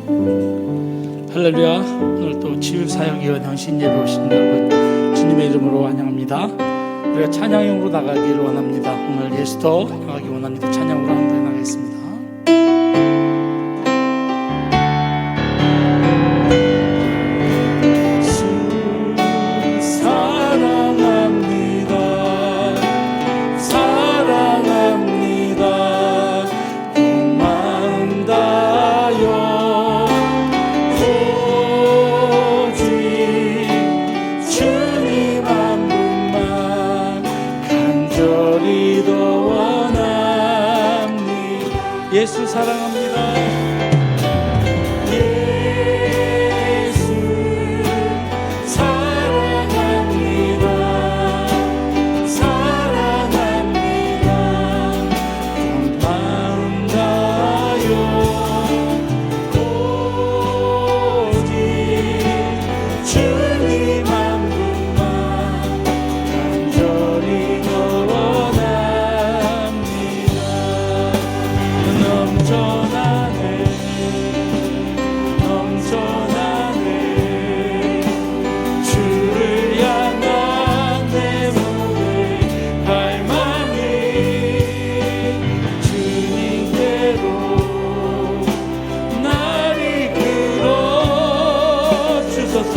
할렐루야. 오늘 또 치유사역위원 형신 예배 오신 여러분 주님의 이름으로 환영합니다. 우리가 찬양용으로 나가기를 원합니다. 오늘 예수도 나가기 원합니다. 찬양으로 함께 나가겠습니다. 예수 사랑합니다. 예수 사랑합니다. 사랑합니다. 온 마음 다하여 오직 주님 한 분만 간절히 원합니다. 넘쳐나네 주를 향한 내 몸의 갈망이 주님께로 날 이끌어 주소서.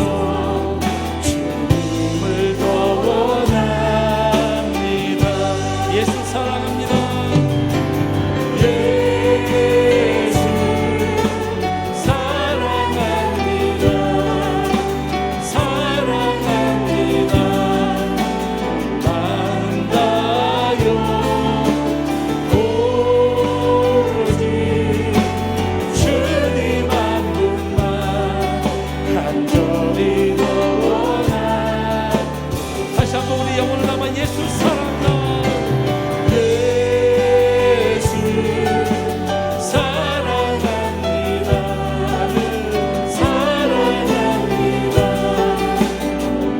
주님을 더 원합니다. 예수 사랑합니다. 예수 사랑합니다. 사랑합니다. 마음 다하여 오직 주님 한 분만 간절히 더 원하. 다시 한번 우리 영혼을 담아 예수 사랑합니다. 예수 사랑합니다. 사랑합니다.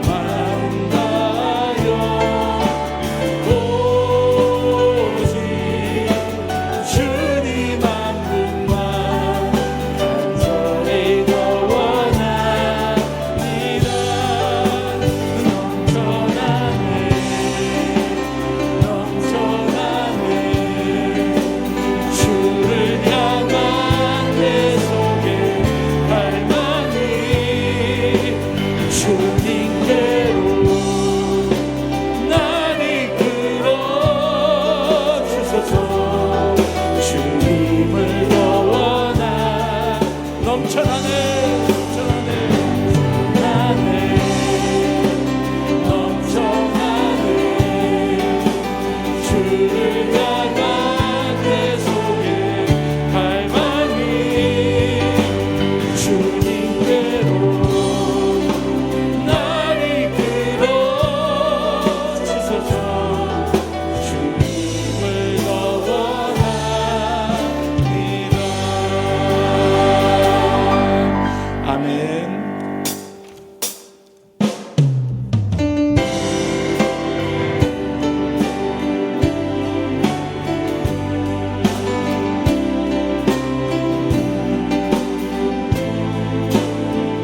마음 다하여 오직 주님 한 분만 간절히 더 원합니다. 넘쳐나네 주를 향한 내 속에 갈망이 주님께로 날 이끌어 주소서. 주님을 더 원하. 넘쳐나네 넘쳐나네 주를 향한 내 속에 갈망이 주님께로 날 이끌어 주소서. 주님을 더 원합니다. 아멘.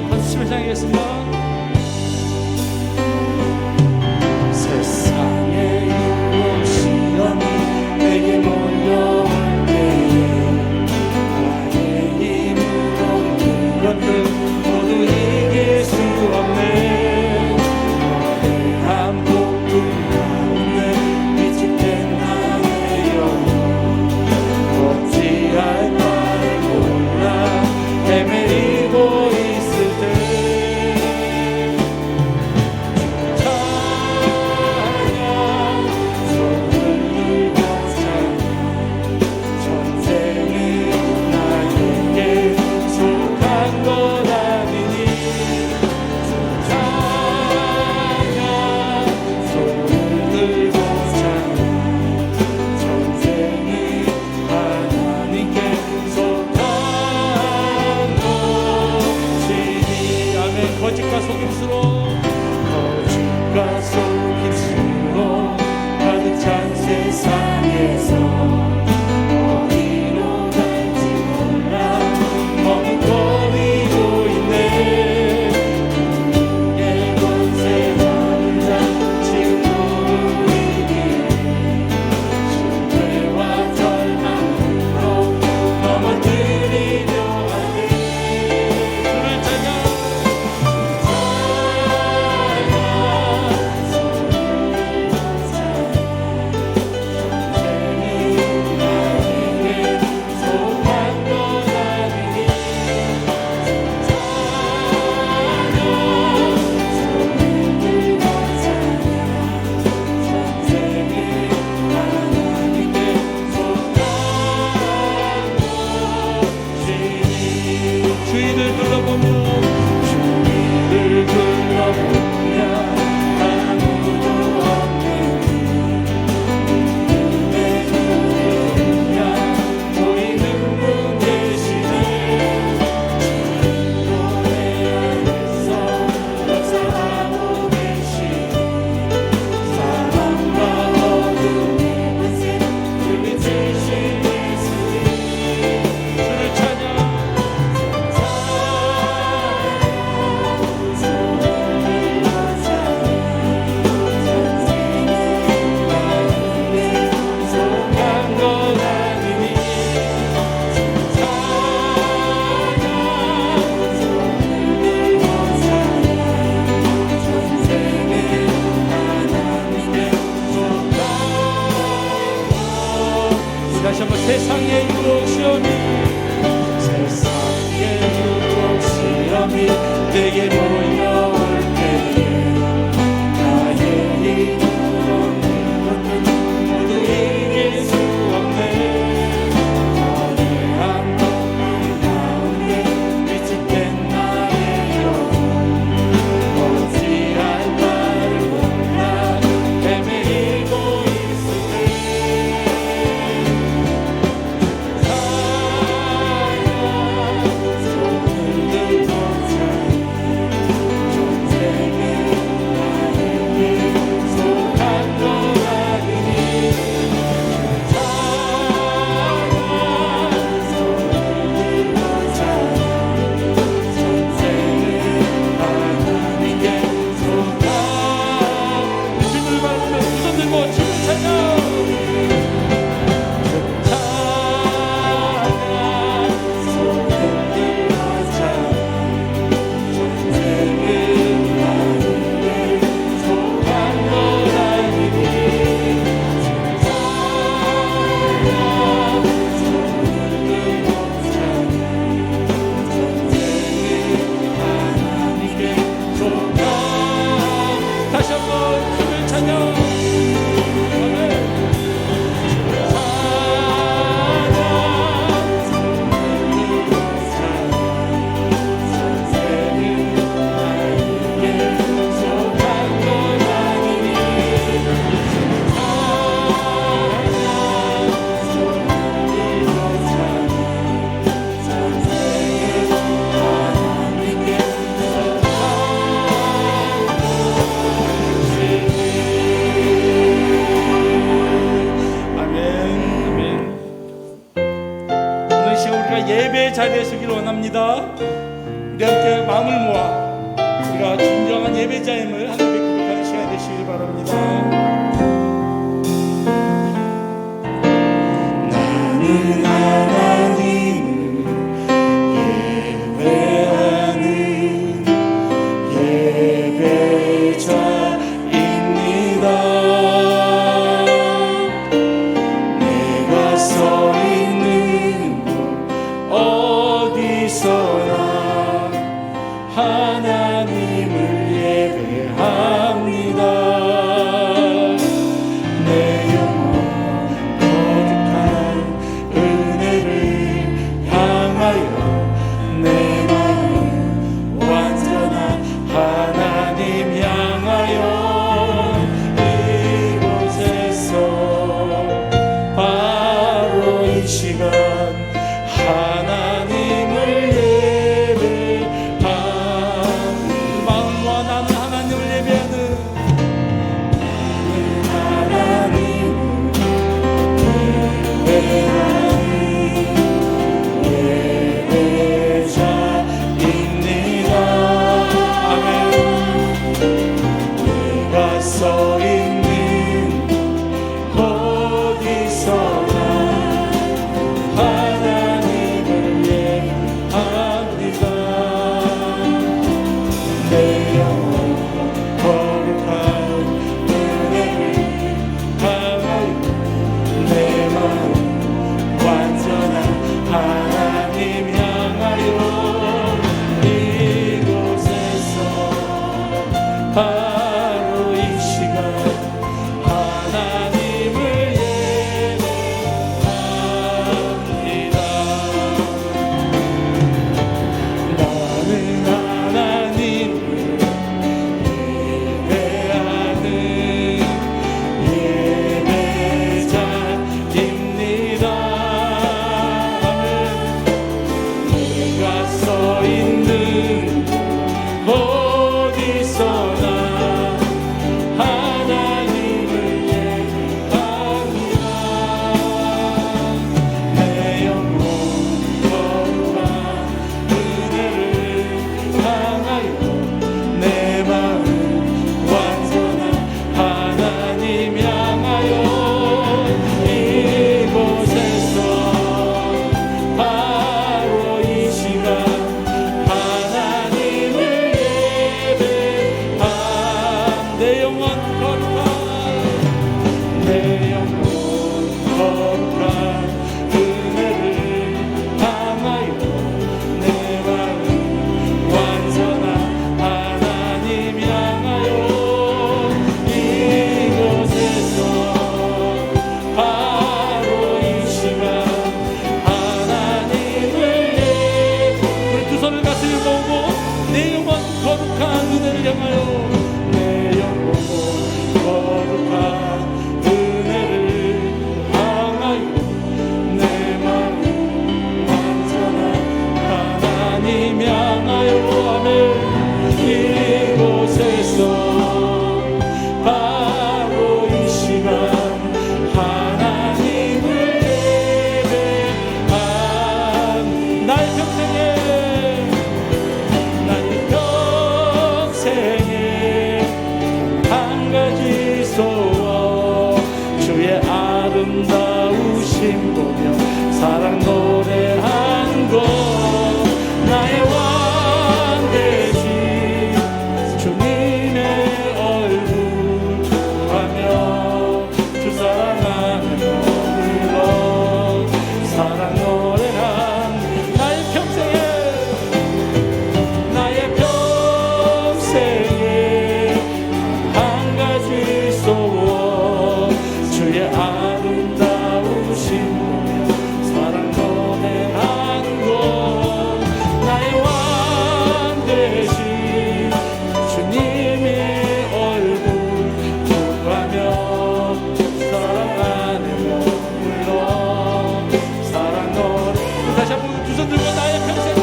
박수 치며 시작하겠습니다. 세상의 유혹 시험이 내게 몰려올 때에 나의 힘으로 그것들 모두 이길 수 없네. 거대한 폭풍 가운데 위축된 나의 영혼 어찌할 바를 몰라 헤매이고 있을 때 세상의 유혹 시험이 내게 몰려올 때에 나의 힘으로 모두 이길 수 없네. 거대한 눈물 가운데 비집된 나의 영혼 어찌할 바를 몰라 헤매이고 있을 때 예배의 자리에 서기를 원합니다. 우리 함께 마음을 모아 우리가 진정한 예배자임을 하나님께 고백하는 시간이 되시길 바랍니다. 나는 하나님을 예배하는 예배자입니다. 내가 서 있는 어디서나 하나님을 예배합니다. 내 영혼 거룩한 은혜를 향하여 내 마음 완전한 하나님 향하여 이곳에서 바로 이 시간 하나님을 예배합니다. 나의 평생에 한 가지 소원 주의 아름다우심 보며 사랑 노래한 것 나의 왕 되신 주님의 얼굴 구하며 주 사랑하며 불러 사랑 노래한 나의 평생에 한 가지 소원 주의 아름다우심 보며 사랑 노래한 것 나의 왕 되신 주님의 얼굴 구하며 사랑 안에 머물러 사랑 노래 다시 한번 두 손 들고 나의 평생에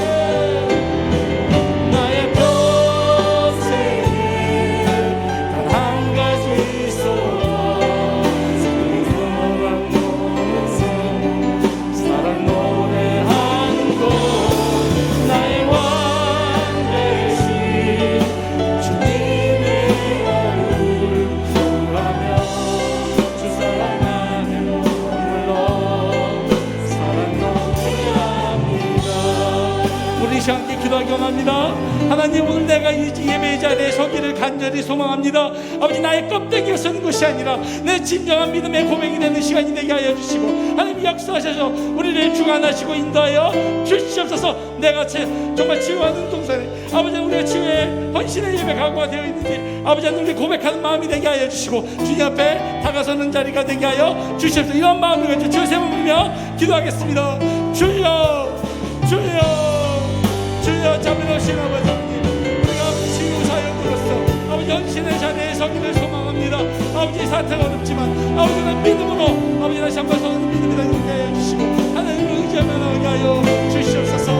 함께 기도하기 원합니다. 하나님, 오늘 내가 이 예배의 자리에 서기를 간절히 소망합니다. 아버지, 나의 껍데기가 서는 것이 아니라 내 진정한 믿음의 고백이 되는 시간이 되게 하여 주시고 하나님 역사하셔서 우리를 주관하시고 인도하여 주시옵소서. 내가 정말 치유하는 동산에 아버지, 우리가 치유의 헌신의 예배 각오가 되어 있는지 아버지, 우리 고백하는 마음이 되게 하여 주시고 주님 앞에 다가서는 자리가 되게 하여 주시옵소서. 이런 마음을 가지고 주의 세번 부르며 기도하겠습니다. 주여 주여 주여, 자비로우신 아버지 하나님, 우리가 치유 사역으로서 아버지 헌신의 자리에 서기를 소망합니다. 아버지, 사태가 어렵지만 아버지는 믿음으로 아버지 다시 한번 서는 믿음이 되게 하여 주시고 하나님을 의지하며 나가게 하여 주시옵소서.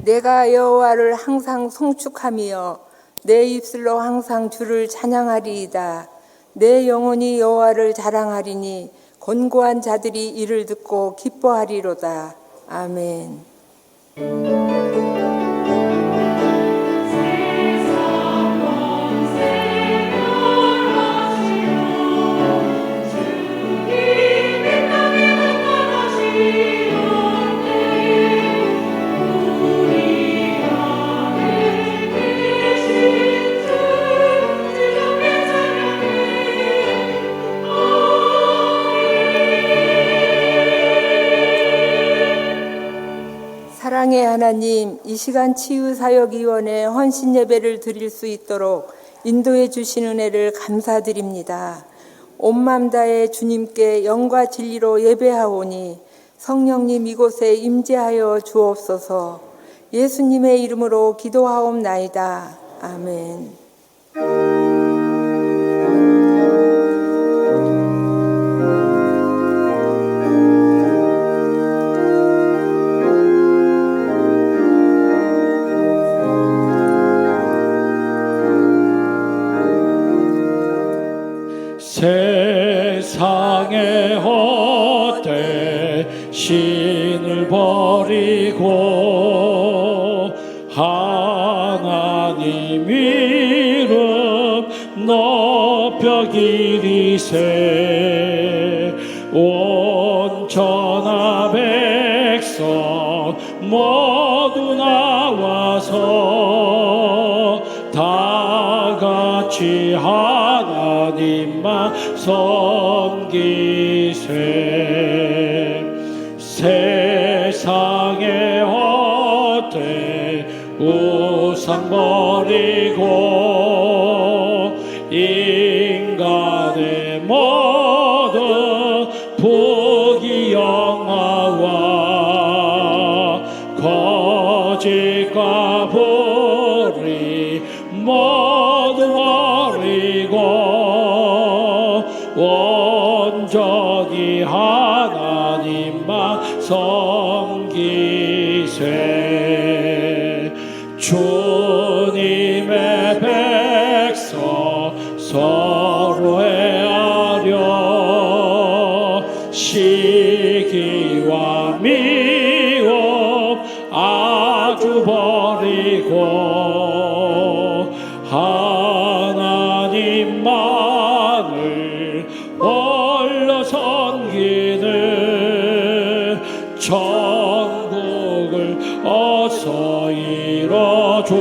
내가 여호와를 항상 송축하며 내 입술로 항상 주를 찬양하리이다. 내 영혼이 여호와를 자랑하리니 곤고한 자들이 이를 듣고 기뻐하리로다. 아멘. 사랑의 하나님, 이 시간 치유사역위원회 헌신예배를 드릴 수 있도록 인도해 주신 은혜를 감사드립니다. 온 맘 다해 주님께 영과 진리로 예배하오니 성령님 이곳에 임재하여 주옵소서. 예수님의 이름으로 기도하옵나이다. 아멘. 세상의 헛되 신을 버리고 하나님 이름 높여 기리세. 온 천하 백성 모두 나와서 다 같이 하나님만 섬기세. 세상의 헛되 우상 버리고 인간의 모든 부귀영화와 거짓과 불의 모두 버리고 온전히 하나님만 섬기세. 주님의 백성 서로 헤아려 시기와 미움 아주 버리고 하나님만을 홀로 섬기는 천국을 어서 이뤄주소서.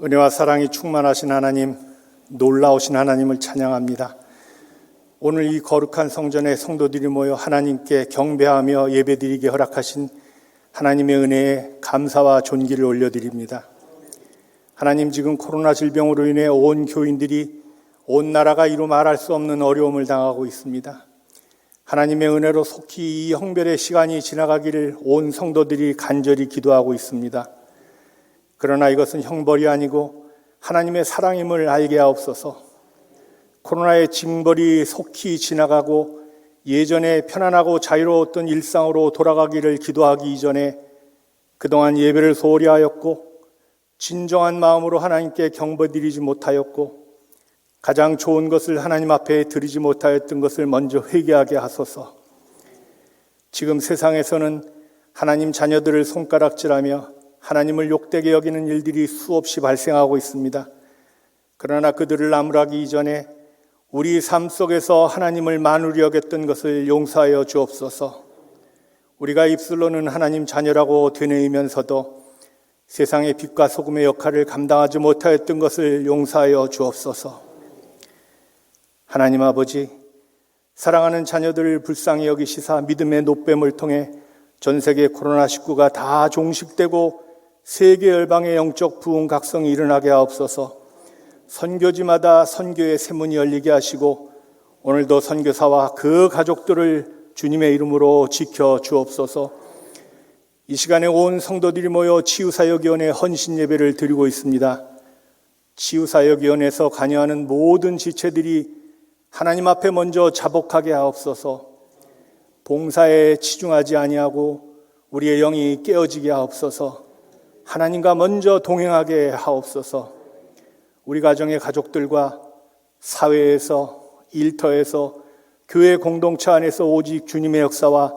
은혜와 사랑이 충만하신 하나님, 놀라우신 하나님을 찬양합니다. 오늘 이 거룩한 성전에 성도들이 모여 하나님께 경배하며 예배드리게 허락하신 하나님의 은혜에 감사와 존귀를 올려드립니다. 하나님, 지금 코로나 질병으로 인해 온 교인들이 온 나라가 이루 말할 수 없는 어려움을 당하고 있습니다. 하나님의 은혜로 속히 이 형별의 시간이 지나가기를 온 성도들이 간절히 기도하고 있습니다. 그러나 이것은 형벌이 아니고 하나님의 사랑임을 알게 하옵소서. 코로나의 징벌이 속히 지나가고 예전에 편안하고 자유로웠던 일상으로 돌아가기를 기도하기 이전에 그동안 예배를 소홀히 하였고 진정한 마음으로 하나님께 경배드리지 못하였고 가장 좋은 것을 하나님 앞에 드리지 못하였던 것을 먼저 회개하게 하소서. 지금 세상에서는 하나님 자녀들을 손가락질하며 하나님을 욕되게 여기는 일들이 수없이 발생하고 있습니다. 그러나 그들을 나무라기 이전에 우리 삶 속에서 하나님을 만우리 여겼던 것을 용서하여 주옵소서. 우리가 입술로는 하나님 자녀라고 되뇌이면서도 세상의 빛과 소금의 역할을 감당하지 못하였던 것을 용서하여 주옵소서. 하나님 아버지, 사랑하는 자녀들을 불쌍히 여기시사 믿음의 노뱀을 통해 전 세계 코로나19가 다 종식되고 세계 열방의 영적 부흥 각성이 일어나게 하옵소서. 선교지마다 선교의 세문이 열리게 하시고 오늘도 선교사와 그 가족들을 주님의 이름으로 지켜 주옵소서. 이 시간에 온 성도들이 모여 치유사역위원회 헌신 예배를 드리고 있습니다. 치유사역위원회에서 관여하는 모든 지체들이 하나님 앞에 먼저 자복하게 하옵소서. 봉사에 치중하지 아니하고 우리의 영이 깨어지게 하옵소서. 하나님과 먼저 동행하게 하옵소서. 우리 가정의 가족들과 사회에서, 일터에서, 교회 공동체 안에서 오직 주님의 역사와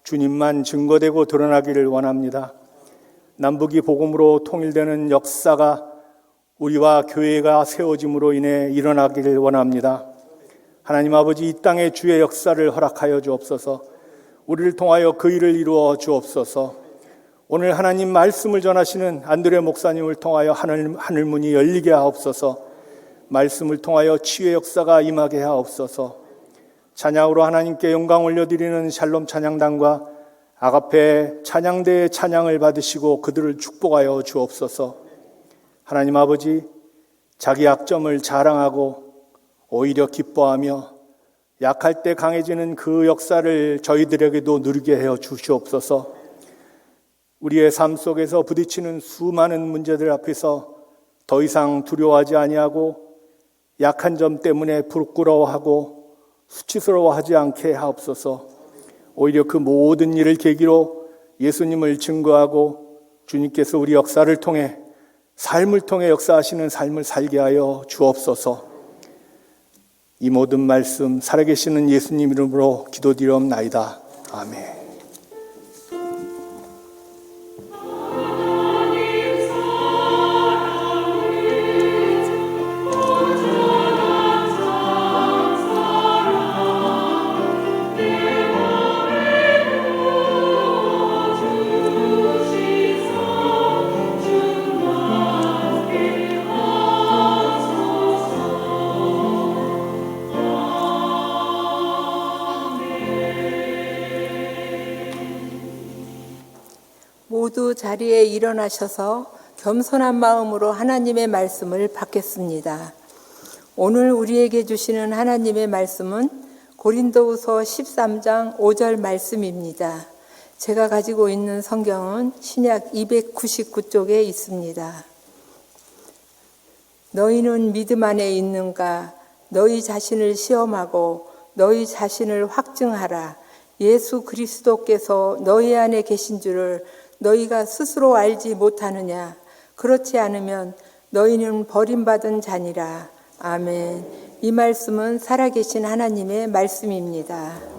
주님만 증거되고 드러나기를 원합니다. 남북이 복음으로 통일되는 역사가 우리와 교회가 세워짐으로 인해 일어나기를 원합니다. 하나님 아버지, 이 땅에 주의 역사를 허락하여 주옵소서. 우리를 통하여 그 일을 이루어 주옵소서. 오늘 하나님 말씀을 전하시는 안드레 목사님을 통하여 하늘문이 열리게 하옵소서. 말씀을 통하여 치유의 역사가 임하게 하옵소서. 찬양으로 하나님께 영광 올려드리는 샬롬 찬양단과 아가페 찬양대의 찬양을 받으시고 그들을 축복하여 주옵소서. 하나님 아버지, 자기 약점을 자랑하고 오히려 기뻐하며 약할 때 강해지는 그 역사를 저희들에게도 누리게 하여 주시옵소서. 우리의 삶 속에서 부딪히는 수많은 문제들 앞에서 더 이상 두려워하지 아니하고 약한 점 때문에 부끄러워하고 수치스러워하지 않게 하옵소서. 오히려 그 모든 일을 계기로 예수님을 증거하고 주님께서 우리 역사를 통해 삶을 통해 역사하시는 삶을 살게 하여 주옵소서. 이 모든 말씀 살아계시는 예수님 이름으로 기도드리옵나이다. 아멘. 모두 자리에 일어나셔서 겸손한 마음으로 하나님의 말씀을 받겠습니다. 오늘 우리에게 주시는 하나님의 말씀은 고린도후서 13장 5절 말씀입니다. 제가 가지고 있는 성경은 신약 299쪽에 있습니다. 너희는 믿음 안에 있는가? 너희 자신을 시험하고 너희 자신을 확증하라. 예수 그리스도께서 너희 안에 계신 줄을 너희가 스스로 알지 못하느냐? 그렇지 않으면 너희는 버림받은 자니라. 아멘. 이 말씀은 살아계신 하나님의 말씀입니다.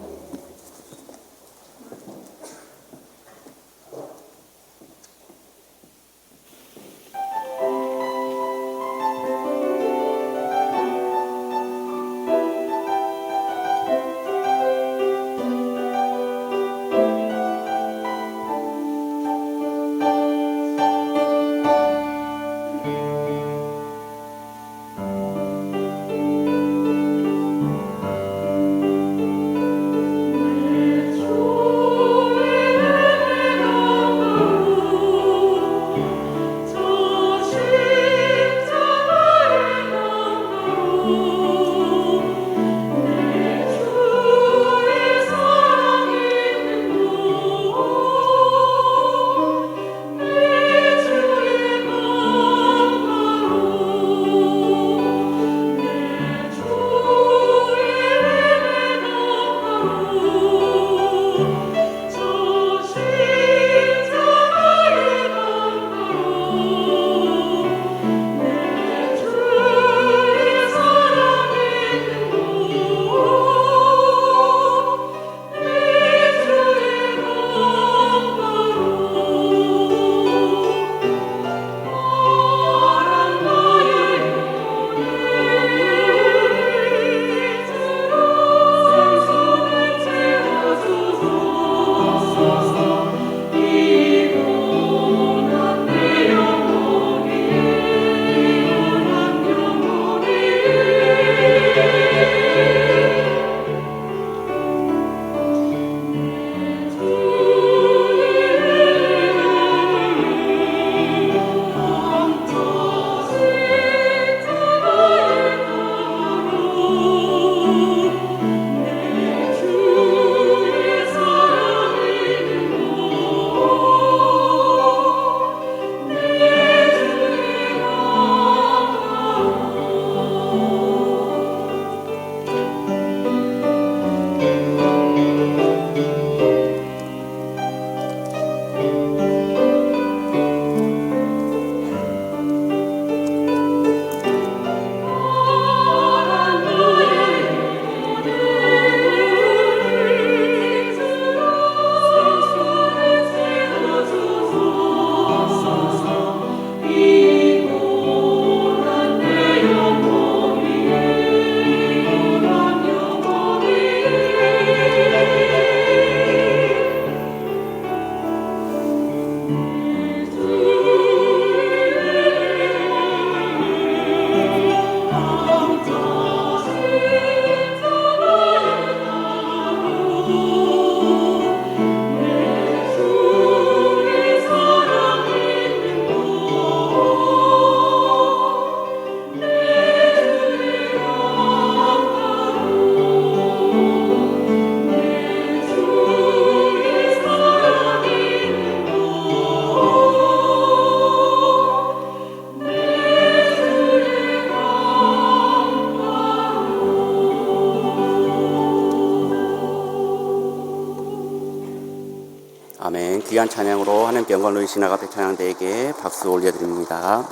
아멘. 귀한 찬양으로 하나님께 영광을 돌리신 아가페 찬양대에게 박수 올려드립니다.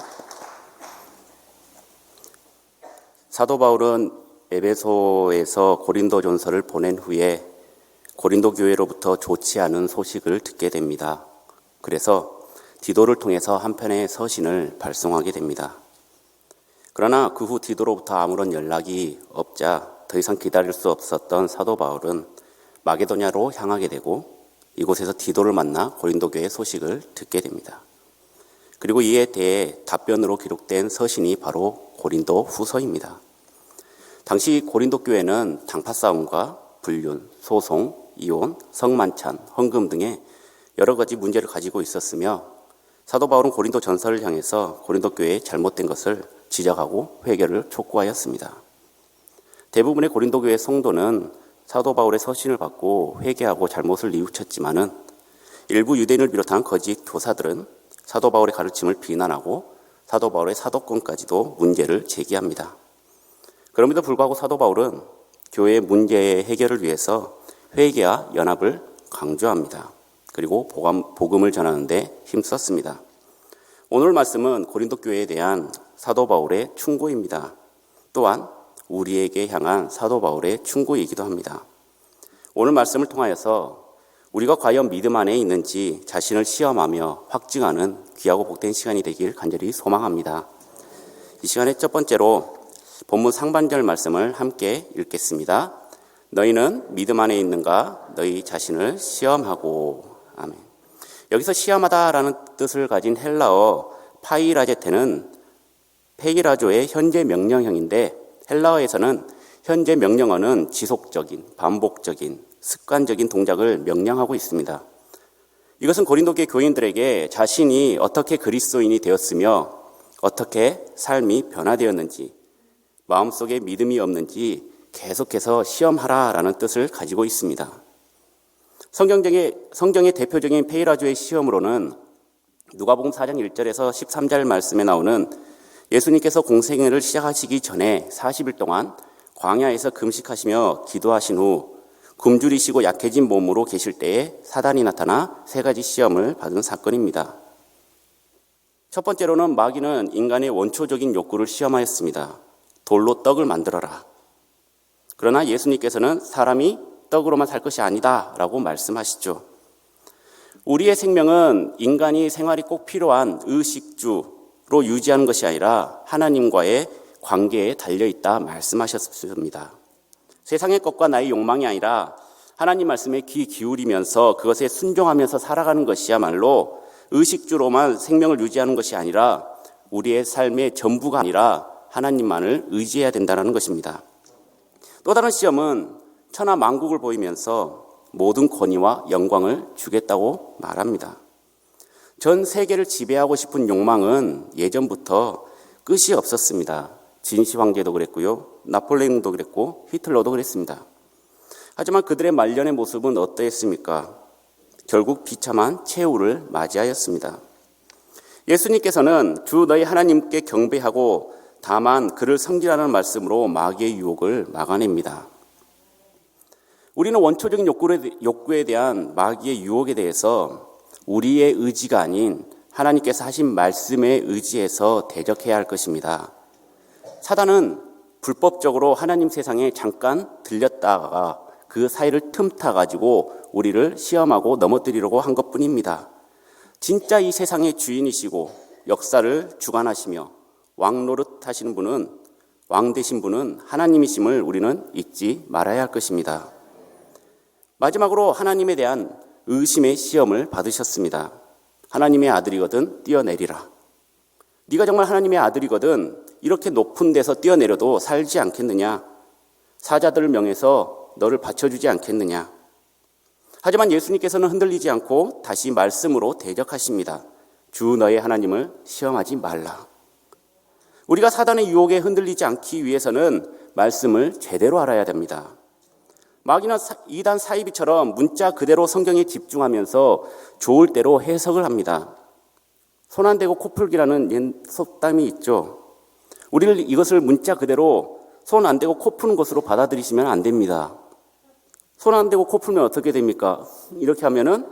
사도 바울은 에베소에서 고린도전서를 보낸 후에 고린도 교회로부터 좋지 않은 소식을 듣게 됩니다. 그래서 디도를 통해서 한 편의 서신을 발송하게 됩니다. 그러나 그 후 디도로부터 아무런 연락이 없자 더 이상 기다릴 수 없었던 사도 바울은 마게도냐로 향하게 되고 이곳에서 디도를 만나 고린도 교회의 소식을 듣게 됩니다. 그리고 이에 대해 답변으로 기록된 서신이 바로 고린도 후서입니다. 당시 고린도 교회는 당파 싸움과 불륜, 소송, 이혼, 성만찬, 헌금 등의 여러 가지 문제를 가지고 있었으며 사도 바울은 고린도 전서를 향해서 고린도 교회의 잘못된 것을 지적하고 회개를 촉구하였습니다. 대부분의 고린도 교회 성도는 사도 바울의 서신을 받고 회개하고 잘못을 뉘우쳤지만은 일부 유대인을 비롯한 거짓 교사들은 사도 바울의 가르침을 비난하고 사도 바울의 사도권까지도 문제를 제기합니다. 그럼에도 불구하고 사도 바울은 교회의 문제의 해결을 위해서 회개와 연합을 강조합니다. 그리고 복음을 전하는 데 힘썼습니다. 오늘 말씀은 고린도 교회에 대한 사도 바울의 충고입니다. 또한 우리에게 향한 사도 바울의 충고이기도 합니다. 오늘 말씀을 통하여서 우리가 과연 믿음 안에 있는지 자신을 시험하며 확증하는 귀하고 복된 시간이 되길 간절히 소망합니다. 이 시간에 첫 번째로 본문 상반절 말씀을 함께 읽겠습니다. 너희는 믿음 안에 있는가? 너희 자신을 시험하고. 아멘. 여기서 시험하다라는 뜻을 가진 헬라어 파이라제테는 페이라조의 현재 명령형인데 헬라어에서는 현재 명령어는 지속적인, 반복적인, 습관적인 동작을 명령하고 있습니다. 이것은 고린도교회 교인들에게 자신이 어떻게 그리스도인이 되었으며 어떻게 삶이 변화되었는지, 마음속에 믿음이 없는지 계속해서 시험하라라는 뜻을 가지고 있습니다. 성경의 대표적인 페이라조의 시험으로는 누가복음 4장 1절에서 13절 말씀에 나오는 예수님께서 공생애를 시작하시기 전에 40일 동안 광야에서 금식하시며 기도하신 후 굶주리시고 약해진 몸으로 계실 때에 사단이 나타나 세 가지 시험을 받은 사건입니다. 첫 번째로는 마귀는 인간의 원초적인 욕구를 시험하였습니다. 돌로 떡을 만들어라. 그러나 예수님께서는 사람이 떡으로만 살 것이 아니다 라고 말씀하시죠. 우리의 생명은 인간이 생활이 꼭 필요한 의식주로 유지하는 것이 아니라 하나님과의 관계에 달려있다 말씀하셨습니다. 세상의 것과 나의 욕망이 아니라 하나님 말씀에 귀 기울이면서 그것에 순종하면서 살아가는 것이야말로 의식주로만 생명을 유지하는 것이 아니라 우리의 삶의 전부가 아니라 하나님만을 의지해야 된다는 것입니다. 또 다른 시험은 천하 만국을 보이면서 모든 권위와 영광을 주겠다고 말합니다. 전 세계를 지배하고 싶은 욕망은 예전부터 끝이 없었습니다. 진시 황제도 그랬고요. 나폴레옹도 그랬고 히틀러도 그랬습니다. 하지만 그들의 말년의 모습은 어떠했습니까? 결국 비참한 최후를 맞이하였습니다. 예수님께서는 주 너희 하나님께 경배하고 다만 그를 섬기라는 말씀으로 마귀의 유혹을 막아냅니다. 우리는 원초적인 욕구에 대한 마귀의 유혹에 대해서 우리의 의지가 아닌 하나님께서 하신 말씀에 의지해서 대적해야 할 것입니다. 사단은 불법적으로 하나님 세상에 잠깐 들렸다가 그 사이를 틈타가지고 우리를 시험하고 넘어뜨리려고 한 것뿐입니다. 진짜 이 세상의 주인이시고 역사를 주관하시며 왕노릇 하시는 분은, 왕 되신 분은 하나님이심을 우리는 잊지 말아야 할 것입니다. 마지막으로 하나님에 대한 의심의 시험을 받으셨습니다. 하나님의 아들이거든 뛰어내리라. 네가 정말 하나님의 아들이거든 이렇게 높은 데서 뛰어내려도 살지 않겠느냐? 사자들을 명해서 너를 바쳐주지 않겠느냐? 하지만 예수님께서는 흔들리지 않고 다시 말씀으로 대적하십니다. 주 너의 하나님을 시험하지 말라. 우리가 사단의 유혹에 흔들리지 않기 위해서는 말씀을 제대로 알아야 됩니다. 마귀는 이단 사이비처럼 문자 그대로 성경에 집중하면서 좋을 대로 해석을 합니다. 손 안 대고 코 풀기라는 옛 속담이 있죠. 우리는 이것을 문자 그대로 손 안 대고 코 푸는 것으로 받아들이시면 안 됩니다. 손 안 대고 코 풀면 어떻게 됩니까? 이렇게 하면은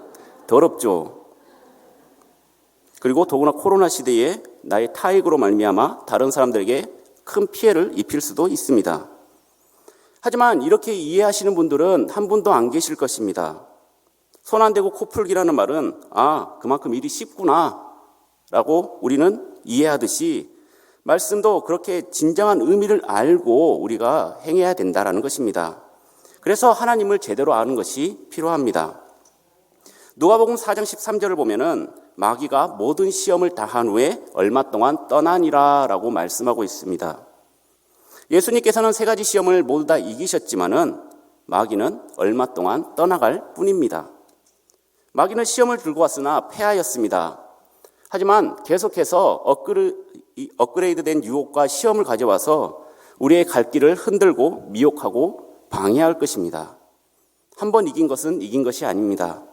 더럽죠. 그리고 더구나 코로나 시대에 나의 타액으로 말미암아 다른 사람들에게 큰 피해를 입힐 수도 있습니다. 하지만 이렇게 이해하시는 분들은 한 분도 안 계실 것입니다. 손 안 대고 코 풀기라는 말은 그만큼 일이 쉽구나 라고 우리는 이해하듯이 말씀도 그렇게 진정한 의미를 알고 우리가 행해야 된다는 것입니다. 그래서 하나님을 제대로 아는 것이 필요합니다. 누가복음 4장 13절을 보면은 마귀가 모든 시험을 다한 후에 얼마 동안 떠나니라 라고 말씀하고 있습니다. 예수님께서는 세 가지 시험을 모두 다 이기셨지만은 마귀는 얼마 동안 떠나갈 뿐입니다. 마귀는 시험을 들고 왔으나 패하였습니다. 하지만 계속해서 업그레이드된 유혹과 시험을 가져와서 우리의 갈 길을 흔들고 미혹하고 방해할 것입니다. 한 번 이긴 것은 이긴 것이 아닙니다.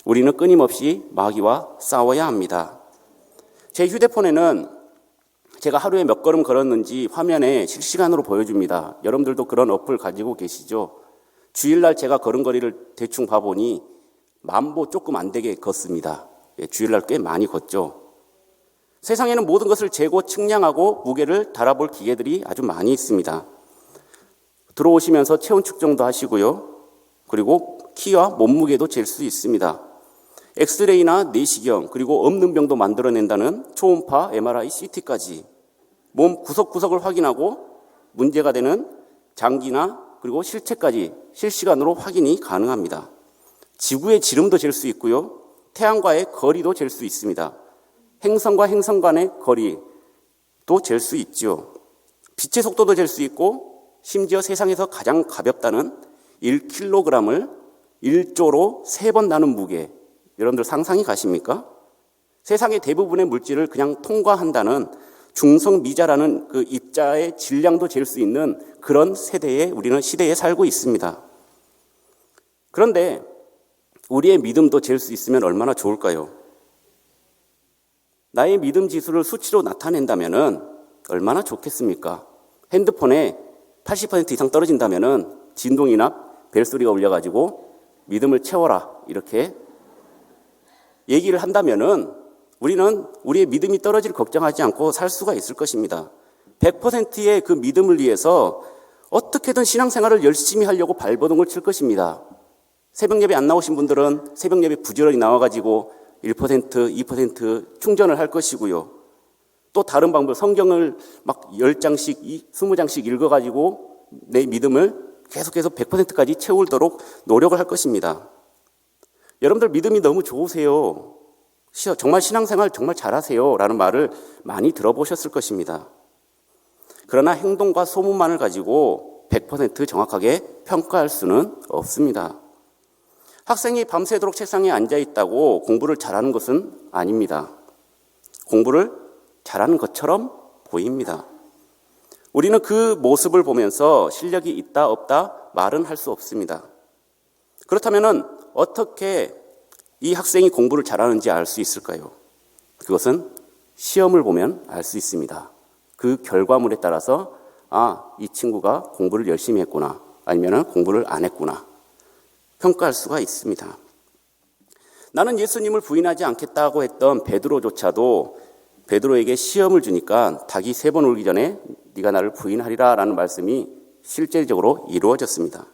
우리는 끊임없이 마귀와 싸워야 합니다. 제 휴대폰에는 제가 하루에 몇 걸음 걸었는지 화면에 실시간으로 보여줍니다. 여러분들도 그런 어플 가지고 계시죠? 주일날 제가 걸음걸이를 대충 봐보니 10,000보 조금 안 되게 걷습니다. 주일날 꽤 많이 걷죠. 세상에는 모든 것을 재고 측량하고 무게를 달아볼 기계들이 아주 많이 있습니다. 들어오시면서 체온 측정도 하시고요. 그리고 키와 몸무게도 잴 수 있습니다. 엑스레이나 내시경, 그리고 없는 병도 만들어낸다는 초음파, MRI, CT까지 몸 구석구석을 확인하고 문제가 되는 장기나 그리고 실체까지 실시간으로 확인이 가능합니다. 지구의 지름도 잴 수 있고요. 태양과의 거리도 잴 수 있습니다. 행성과 행성 간의 거리도 잴 수 있죠. 빛의 속도도 잴 수 있고 심지어 세상에서 가장 가볍다는 1kg을 1조로 3번 나눈 무게, 여러분들 상상이 가십니까? 세상의 대부분의 물질을 그냥 통과한다는 중성미자라는 그 입자의 질량도 잴 수 있는 그런 우리는 시대에 살고 있습니다. 그런데 우리의 믿음도 잴 수 있으면 얼마나 좋을까요? 나의 믿음 지수를 수치로 나타낸다면 얼마나 좋겠습니까? 핸드폰에 80% 이상 떨어진다면 진동이나 벨소리가 울려가지고 믿음을 채워라 이렇게 얘기를 한다면은 우리는 우리의 믿음이 떨어질 걱정하지 않고 살 수가 있을 것입니다. 100%의 그 믿음을 위해서 어떻게든 신앙생활을 열심히 하려고 발버둥을 칠 것입니다. 새벽 예배 안 나오신 분들은 새벽 예배 부지런히 나와가지고 1%, 2% 충전을 할 것이고요. 또 다른 방법, 성경을 막 10장씩, 20장씩 읽어가지고 내 믿음을 계속해서 100%까지 채우도록 노력을 할 것입니다. 여러분들 믿음이 너무 좋으세요. 정말 신앙생활 정말 잘하세요. 라는 말을 많이 들어보셨을 것입니다. 그러나 행동과 소문만을 가지고 100% 정확하게 평가할 수는 없습니다. 학생이 밤새도록 책상에 앉아 있다고 공부를 잘하는 것은 아닙니다. 공부를 잘하는 것처럼 보입니다. 우리는 그 모습을 보면서 실력이 있다 없다 말은 할 수 없습니다. 그렇다면 어떻게 이 학생이 공부를 잘하는지 알 수 있을까요? 그것은 시험을 보면 알 수 있습니다. 그 결과물에 따라서 이 친구가 공부를 열심히 했구나, 아니면 공부를 안 했구나 평가할 수가 있습니다. 나는 예수님을 부인하지 않겠다고 했던 베드로조차도 베드로에게 시험을 주니까 닭이 3번 울기 전에 네가 나를 부인하리라 라는 말씀이 실제적으로 이루어졌습니다.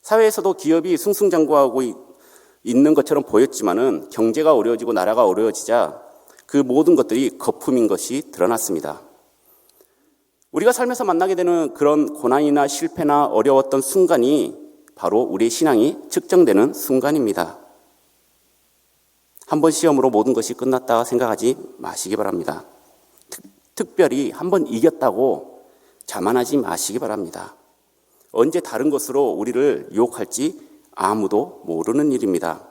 사회에서도 기업이 승승장구하고 있는 것처럼 보였지만은 경제가 어려워지고 나라가 어려워지자 그 모든 것들이 거품인 것이 드러났습니다. 우리가 살면서 만나게 되는 그런 고난이나 실패나 어려웠던 순간이 바로 우리의 신앙이 측정되는 순간입니다. 한 번 시험으로 모든 것이 끝났다 생각하지 마시기 바랍니다. 특별히 한 번 이겼다고 자만하지 마시기 바랍니다. 언제 다른 것으로 우리를 유혹할지 아무도 모르는 일입니다.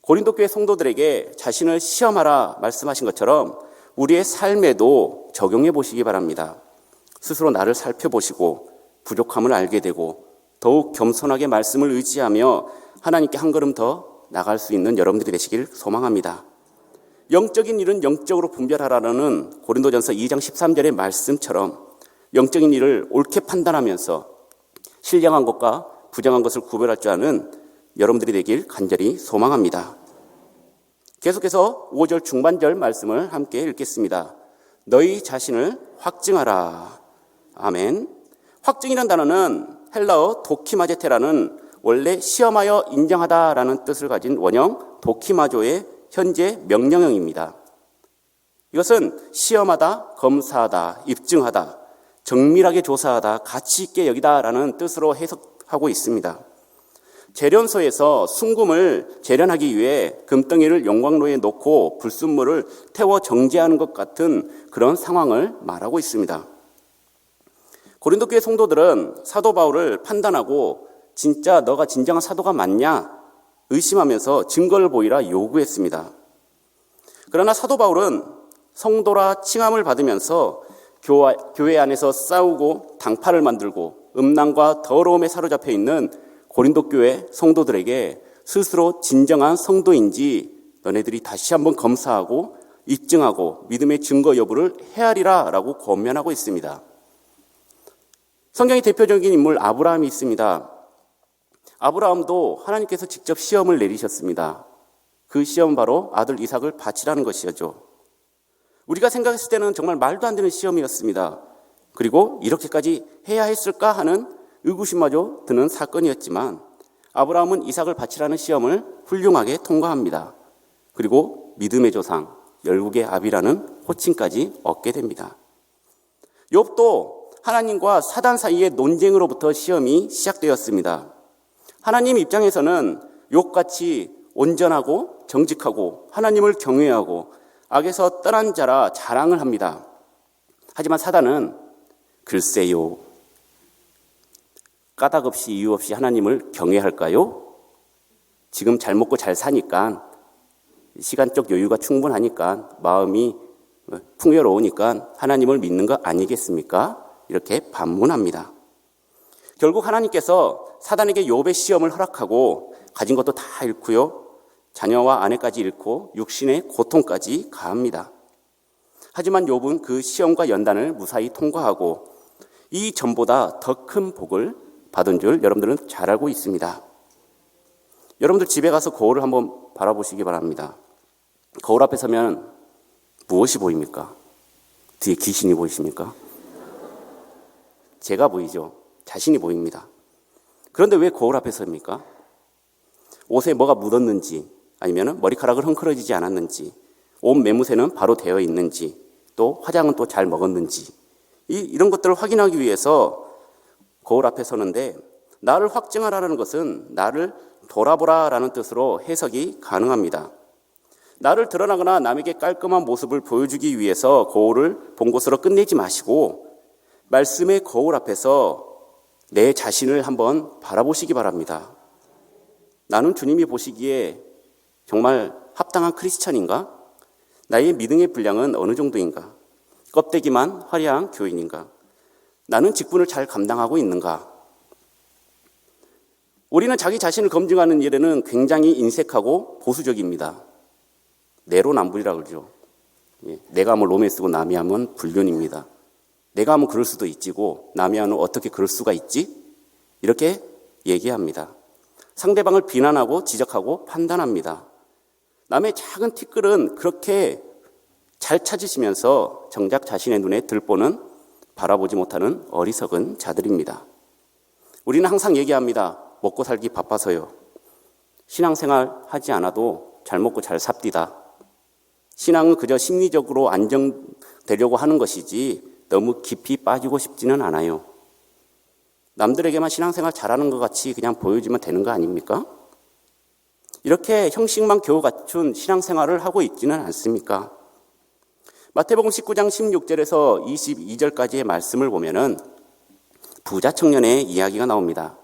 고린도 교회 성도들에게 자신을 시험하라 말씀하신 것처럼 우리의 삶에도 적용해 보시기 바랍니다. 스스로 나를 살펴보시고 부족함을 알게 되고 더욱 겸손하게 말씀을 의지하며 하나님께 한 걸음 더 나갈 수 있는 여러분들이 되시길 소망합니다. 영적인 일은 영적으로 분별하라는 고린도전서 2장 13절의 말씀처럼 영적인 일을 옳게 판단하면서 신령한 것과 부정한 것을 구별할 줄 아는 여러분들이 되길 간절히 소망합니다. 계속해서 5절 중반절 말씀을 함께 읽겠습니다. 너희 자신을 확증하라. 아멘. 확증이라는 단어는 헬라어 도키마제테라는 원래 시험하여 인정하다라는 뜻을 가진 원형 도키마조의 현재 명령형입니다. 이것은 시험하다, 검사하다, 입증하다, 정밀하게 조사하다, 가치 있게 여기다라는 뜻으로 해석하고 있습니다. 재련소에서 순금을 재련하기 위해 금덩이를 용광로에 놓고 불순물을 태워 정제하는 것 같은 그런 상황을 말하고 있습니다. 고린도 교회 성도들은 사도 바울을 판단하고 진짜 너가 진정한 사도가 맞냐? 의심하면서 증거를 보이라 요구했습니다. 그러나 사도 바울은 성도라 칭함을 받으면서 교회 안에서 싸우고 당파를 만들고 음란과 더러움에 사로잡혀 있는 고린도 교회 성도들에게 스스로 진정한 성도인지 너네들이 다시 한번 검사하고 입증하고 믿음의 증거 여부를 헤아리라 라고 권면하고 있습니다. 성경의 대표적인 인물 아브라함이 있습니다. 아브라함도 하나님께서 직접 시험을 내리셨습니다. 그 시험은 바로 아들 이삭을 바치라는 것이었죠. 우리가 생각했을 때는 정말 말도 안 되는 시험이었습니다. 그리고 이렇게까지 해야 했을까 하는 의구심마저 드는 사건이었지만 아브라함은 이삭을 바치라는 시험을 훌륭하게 통과합니다. 그리고 믿음의 조상, 열국의 아비라는 호칭까지 얻게 됩니다. 욥도 하나님과 사단 사이의 논쟁으로부터 시험이 시작되었습니다. 하나님 입장에서는 욥같이 온전하고 정직하고 하나님을 경외하고 악에서 떠난 자라 자랑을 합니다. 하지만 사단은 글쎄요, 까닭 없이 이유 없이 하나님을 경외할까요? 지금 잘 먹고 잘 사니까 시간적 여유가 충분하니까 마음이 풍요로우니까 하나님을 믿는 거 아니겠습니까? 이렇게 반문합니다. 결국 하나님께서 사단에게 욥의 시험을 허락하고 가진 것도 다 잃고요. 자녀와 아내까지 잃고 육신의 고통까지 가합니다. 하지만 욥은 그 시험과 연단을 무사히 통과하고 이 전보다 더 큰 복을 받은 줄 여러분들은 잘 알고 있습니다. 여러분들 집에 가서 거울을 한번 바라보시기 바랍니다. 거울 앞에 서면 무엇이 보입니까? 뒤에 귀신이 보이십니까? 제가 보이죠. 자신이 보입니다. 그런데 왜 거울 앞에 섭니까? 옷에 뭐가 묻었는지 아니면 머리카락을 헝클어지지 않았는지 옷 매무새는 바로 되어 있는지 또 화장은 또 잘 먹었는지 이런 것들을 확인하기 위해서 거울 앞에 서는데 나를 확증하라는 것은 나를 돌아보라라는 뜻으로 해석이 가능합니다. 나를 드러나거나 남에게 깔끔한 모습을 보여주기 위해서 거울을 본 곳으로 끝내지 마시고 말씀의 거울 앞에서 내 자신을 한번 바라보시기 바랍니다. 나는 주님이 보시기에 정말 합당한 크리스찬인가? 나의 믿음의 분량은 어느 정도인가? 껍데기만 화려한 교인인가? 나는 직분을 잘 감당하고 있는가? 우리는 자기 자신을 검증하는 일에는 굉장히 인색하고 보수적입니다. 내로남불이라고 그러죠. 내가 하면 로맨스고 남이 하면 불륜입니다. 내가 하면 그럴 수도 있지고 남이 하면 어떻게 그럴 수가 있지? 이렇게 얘기합니다. 상대방을 비난하고 지적하고 판단합니다. 남의 작은 티끌은 그렇게 잘 찾으시면서 정작 자신의 눈에 들보는 바라보지 못하는 어리석은 자들입니다. 우리는 항상 얘기합니다. 먹고 살기 바빠서요. 신앙생활 하지 않아도 잘 먹고 잘 삽디다. 신앙은 그저 심리적으로 안정되려고 하는 것이지 너무 깊이 빠지고 싶지는 않아요. 남들에게만 신앙생활 잘하는 것 같이 그냥 보여주면 되는 거 아닙니까? 이렇게 형식만 겨우 갖춘 신앙생활을 하고 있지는 않습니까? 마태복음 19장 16절에서 22절까지의 말씀을 보면은 부자 청년의 이야기가 나옵니다.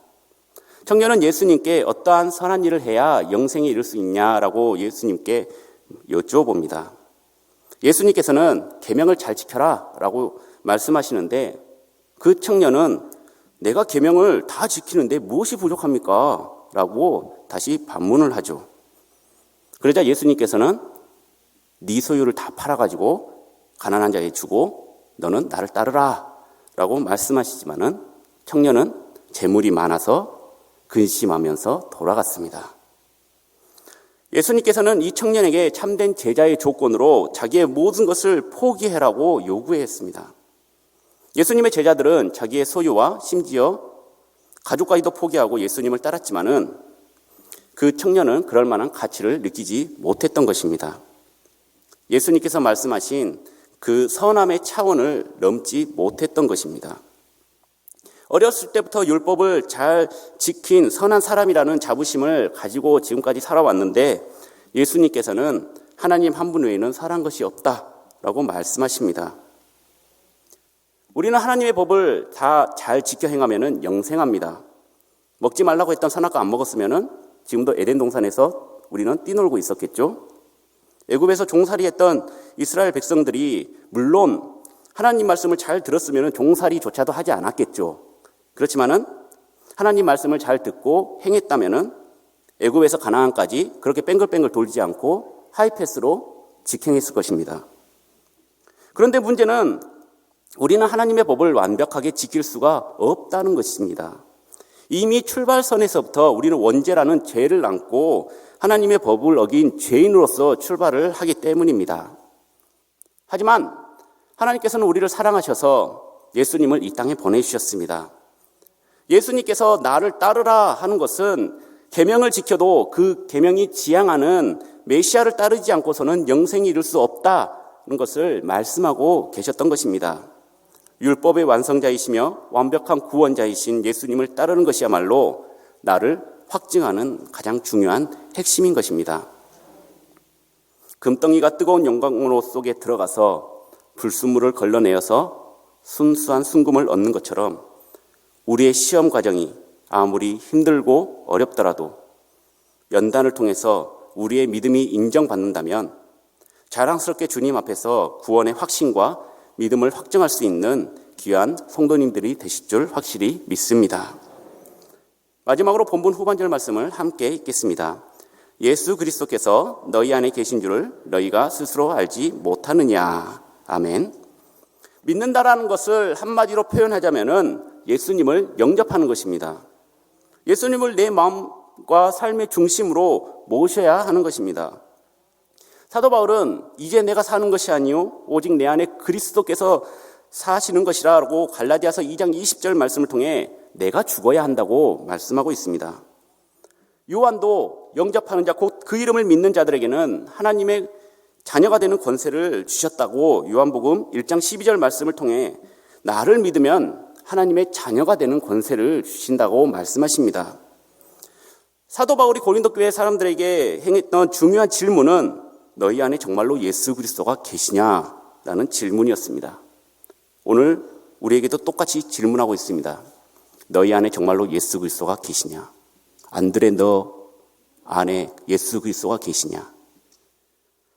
청년은 예수님께 어떠한 선한 일을 해야 영생에 이를 수 있냐라고 예수님께 여쭈어봅니다. 예수님께서는 계명을 잘 지켜라 라고 말씀하시는데 그 청년은 내가 계명을 다 지키는데 무엇이 부족합니까? 라고 다시 반문을 하죠. 그러자 예수님께서는 네 소유를 다 팔아가지고 가난한 자에게 주고 너는 나를 따르라 라고 말씀하시지만은 청년은 재물이 많아서 근심하면서 돌아갔습니다. 예수님께서는 이 청년에게 참된 제자의 조건으로 자기의 모든 것을 포기해라고 요구했습니다. 예수님의 제자들은 자기의 소유와 심지어 가족까지도 포기하고 예수님을 따랐지만은 그 청년은 그럴 만한 가치를 느끼지 못했던 것입니다. 예수님께서 말씀하신 그 선함의 차원을 넘지 못했던 것입니다. 어렸을 때부터 율법을 잘 지킨 선한 사람이라는 자부심을 가지고 지금까지 살아왔는데 예수님께서는 하나님 한 분 외에는 선한 것이 없다라고 말씀하십니다. 우리는 하나님의 법을 다 잘 지켜 행하면 영생합니다. 먹지 말라고 했던 선악과 안 먹었으면 지금도 에덴 동산에서 우리는 뛰놀고 있었겠죠. 애굽에서 종살이했던 이스라엘 백성들이 물론 하나님 말씀을 잘 들었으면 종살이조차도 하지 않았겠죠. 그렇지만은 하나님 말씀을 잘 듣고 행했다면은 애굽에서 가나안까지 그렇게 뺑글뺑글 돌지 않고 하이패스로 직행했을 것입니다. 그런데 문제는 우리는 하나님의 법을 완벽하게 지킬 수가 없다는 것입니다. 이미 출발선에서부터 우리는 원죄라는 죄를 안고 하나님의 법을 어긴 죄인으로서 출발을 하기 때문입니다. 하지만 하나님께서는 우리를 사랑하셔서 예수님을 이 땅에 보내주셨습니다. 예수님께서 나를 따르라 하는 것은 계명을 지켜도 그 계명이 지향하는 메시아를 따르지 않고서는 영생이 이룰 수 없다는 것을 말씀하고 계셨던 것입니다. 율법의 완성자이시며 완벽한 구원자이신 예수님을 따르는 것이야말로 나를 확증하는 가장 중요한 핵심인 것입니다. 금덩이가 뜨거운 영광로 속에 들어가서 불순물을 걸러내어서 순수한 순금을 얻는 것처럼 우리의 시험 과정이 아무리 힘들고 어렵더라도 연단을 통해서 우리의 믿음이 인정받는다면 자랑스럽게 주님 앞에서 구원의 확신과 믿음을 확증할 수 있는 귀한 성도님들이 되실 줄 확실히 믿습니다. 마지막으로 본문 후반절 말씀을 함께 읽겠습니다. 예수 그리스도께서 너희 안에 계신 줄을 너희가 스스로 알지 못하느냐. 아멘. 믿는다라는 것을 한마디로 표현하자면은 예수님을 영접하는 것입니다. 예수님을 내 마음과 삶의 중심으로 모셔야 하는 것입니다. 사도 바울은 이제 내가 사는 것이 아니요 오직 내 안에 그리스도께서 사시는 것이라고 갈라디아서 2장 20절 말씀을 통해 내가 죽어야 한다고 말씀하고 있습니다. 요한도 영접하는 자 곧 그 이름을 믿는 자들에게는 하나님의 자녀가 되는 권세를 주셨다고 요한복음 1장 12절 말씀을 통해 나를 믿으면 하나님의 자녀가 되는 권세를 주신다고 말씀하십니다. 사도 바울이 고린도 교회 사람들에게 행했던 중요한 질문은 너희 안에 정말로 예수 그리스도가 계시냐라는 질문이었습니다. 오늘 우리에게도 똑같이 질문하고 있습니다. 너희 안에 정말로 예수 그리스도가 계시냐? 안드레 너 안에 예수 그리스도가 계시냐?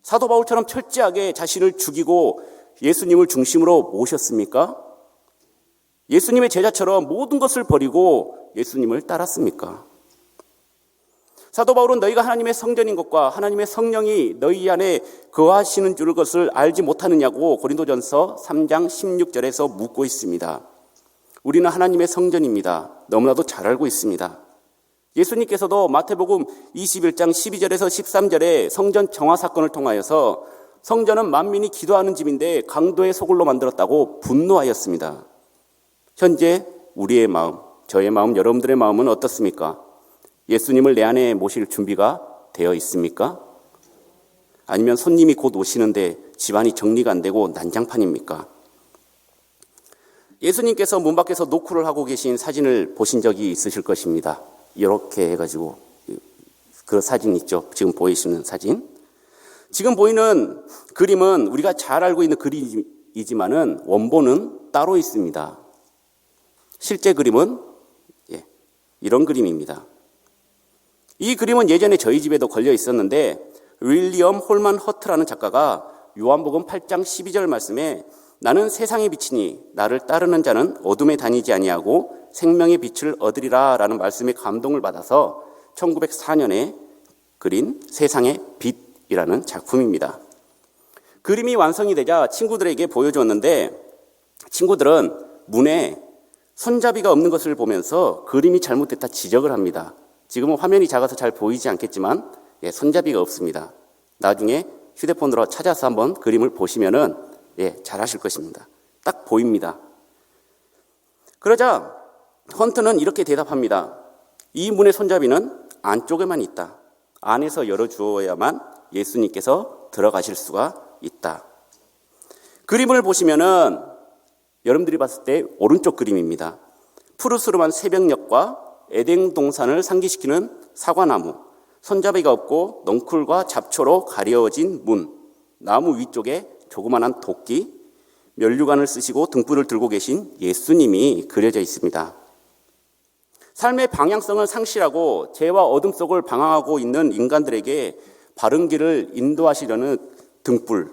사도 바울처럼 철저하게 자신을 죽이고 예수님을 중심으로 모셨습니까? 예수님의 제자처럼 모든 것을 버리고 예수님을 따랐습니까? 사도 바울은 너희가 하나님의 성전인 것과 하나님의 성령이 너희 안에 거하시는 줄 것을 알지 못하느냐고 고린도전서 3장 16절에서 묻고 있습니다. 우리는 하나님의 성전입니다. 너무나도 잘 알고 있습니다. 예수님께서도 마태복음 21장 12절에서 13절에 성전 정화 사건을 통하여서 성전은 만민이 기도하는 집인데 강도의 소굴로 만들었다고 분노하였습니다. 현재 우리의 마음, 저의 마음, 여러분들의 마음은 어떻습니까? 예수님을 내 안에 모실 준비가 되어 있습니까? 아니면 손님이 곧 오시는데 집안이 정리가 안 되고 난장판입니까? 예수님께서 문 밖에서 노크를 하고 계신 사진을 보신 적이 있으실 것입니다. 이렇게 해가지고 그 사진 있죠. 지금 보이시는 사진. 지금 보이는 그림은 우리가 잘 알고 있는 그림이지만은 원본은 따로 있습니다. 실제 그림은 이런 그림입니다. 이 그림은 예전에 저희 집에도 걸려 있었는데 윌리엄 홀만 허트라는 작가가 요한복음 8장 12절 말씀에 나는 세상의 빛이니 나를 따르는 자는 어둠에 다니지 아니하고 생명의 빛을 얻으리라 라는 말씀에 감동을 받아서 1904년에 그린 세상의 빛이라는 작품입니다. 그림이 완성이 되자 친구들에게 보여주었는데 친구들은 문에 손잡이가 없는 것을 보면서 그림이 잘못됐다 지적을 합니다. 지금은 화면이 작아서 잘 보이지 않겠지만 손잡이가 없습니다. 나중에 휴대폰으로 찾아서 한번 그림을 보시면은 잘 아실 것입니다. 딱 보입니다. 그러자 헌트는 이렇게 대답합니다. 이 문의 손잡이는 안쪽에만 있다. 안에서 열어주어야만 예수님께서 들어가실 수가 있다. 그림을 보시면은 여러분들이 봤을 때 오른쪽 그림입니다. 푸르스름한 새벽녘과 에덴 동산을 상기시키는 사과나무, 손잡이가 없고 넝쿨과 잡초로 가려진 문, 나무 위쪽에 조그만한 도끼, 면류관을 쓰시고 등불을 들고 계신 예수님이 그려져 있습니다. 삶의 방향성을 상실하고 죄와 어둠 속을 방황하고 있는 인간들에게 바른 길을 인도하시려는 등불,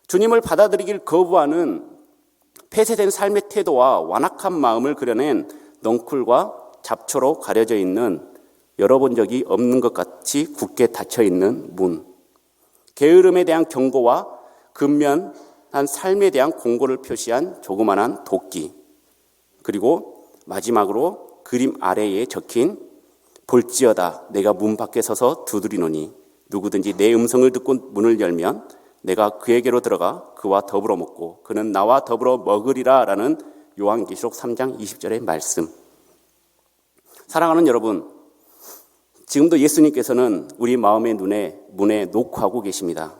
주님을 받아들이길 거부하는 폐쇄된 삶의 태도와 완악한 마음을 그려낸 넝쿨과 잡초로 가려져 있는 열어본 적이 없는 것 같이 굳게 닫혀있는 문, 게으름에 대한 경고와 근면한 삶에 대한 공고를 표시한 조그만한 도끼, 그리고 마지막으로 그림 아래에 적힌 볼지어다 내가 문 밖에 서서 두드리노니 누구든지 내 음성을 듣고 문을 열면 내가 그에게로 들어가 그와 더불어 먹고 그는 나와 더불어 먹으리라 라는 요한계시록 3장 20절의 말씀. 사랑하는 여러분, 지금도 예수님께서는 우리 마음의 문에 노크하고 계십니다.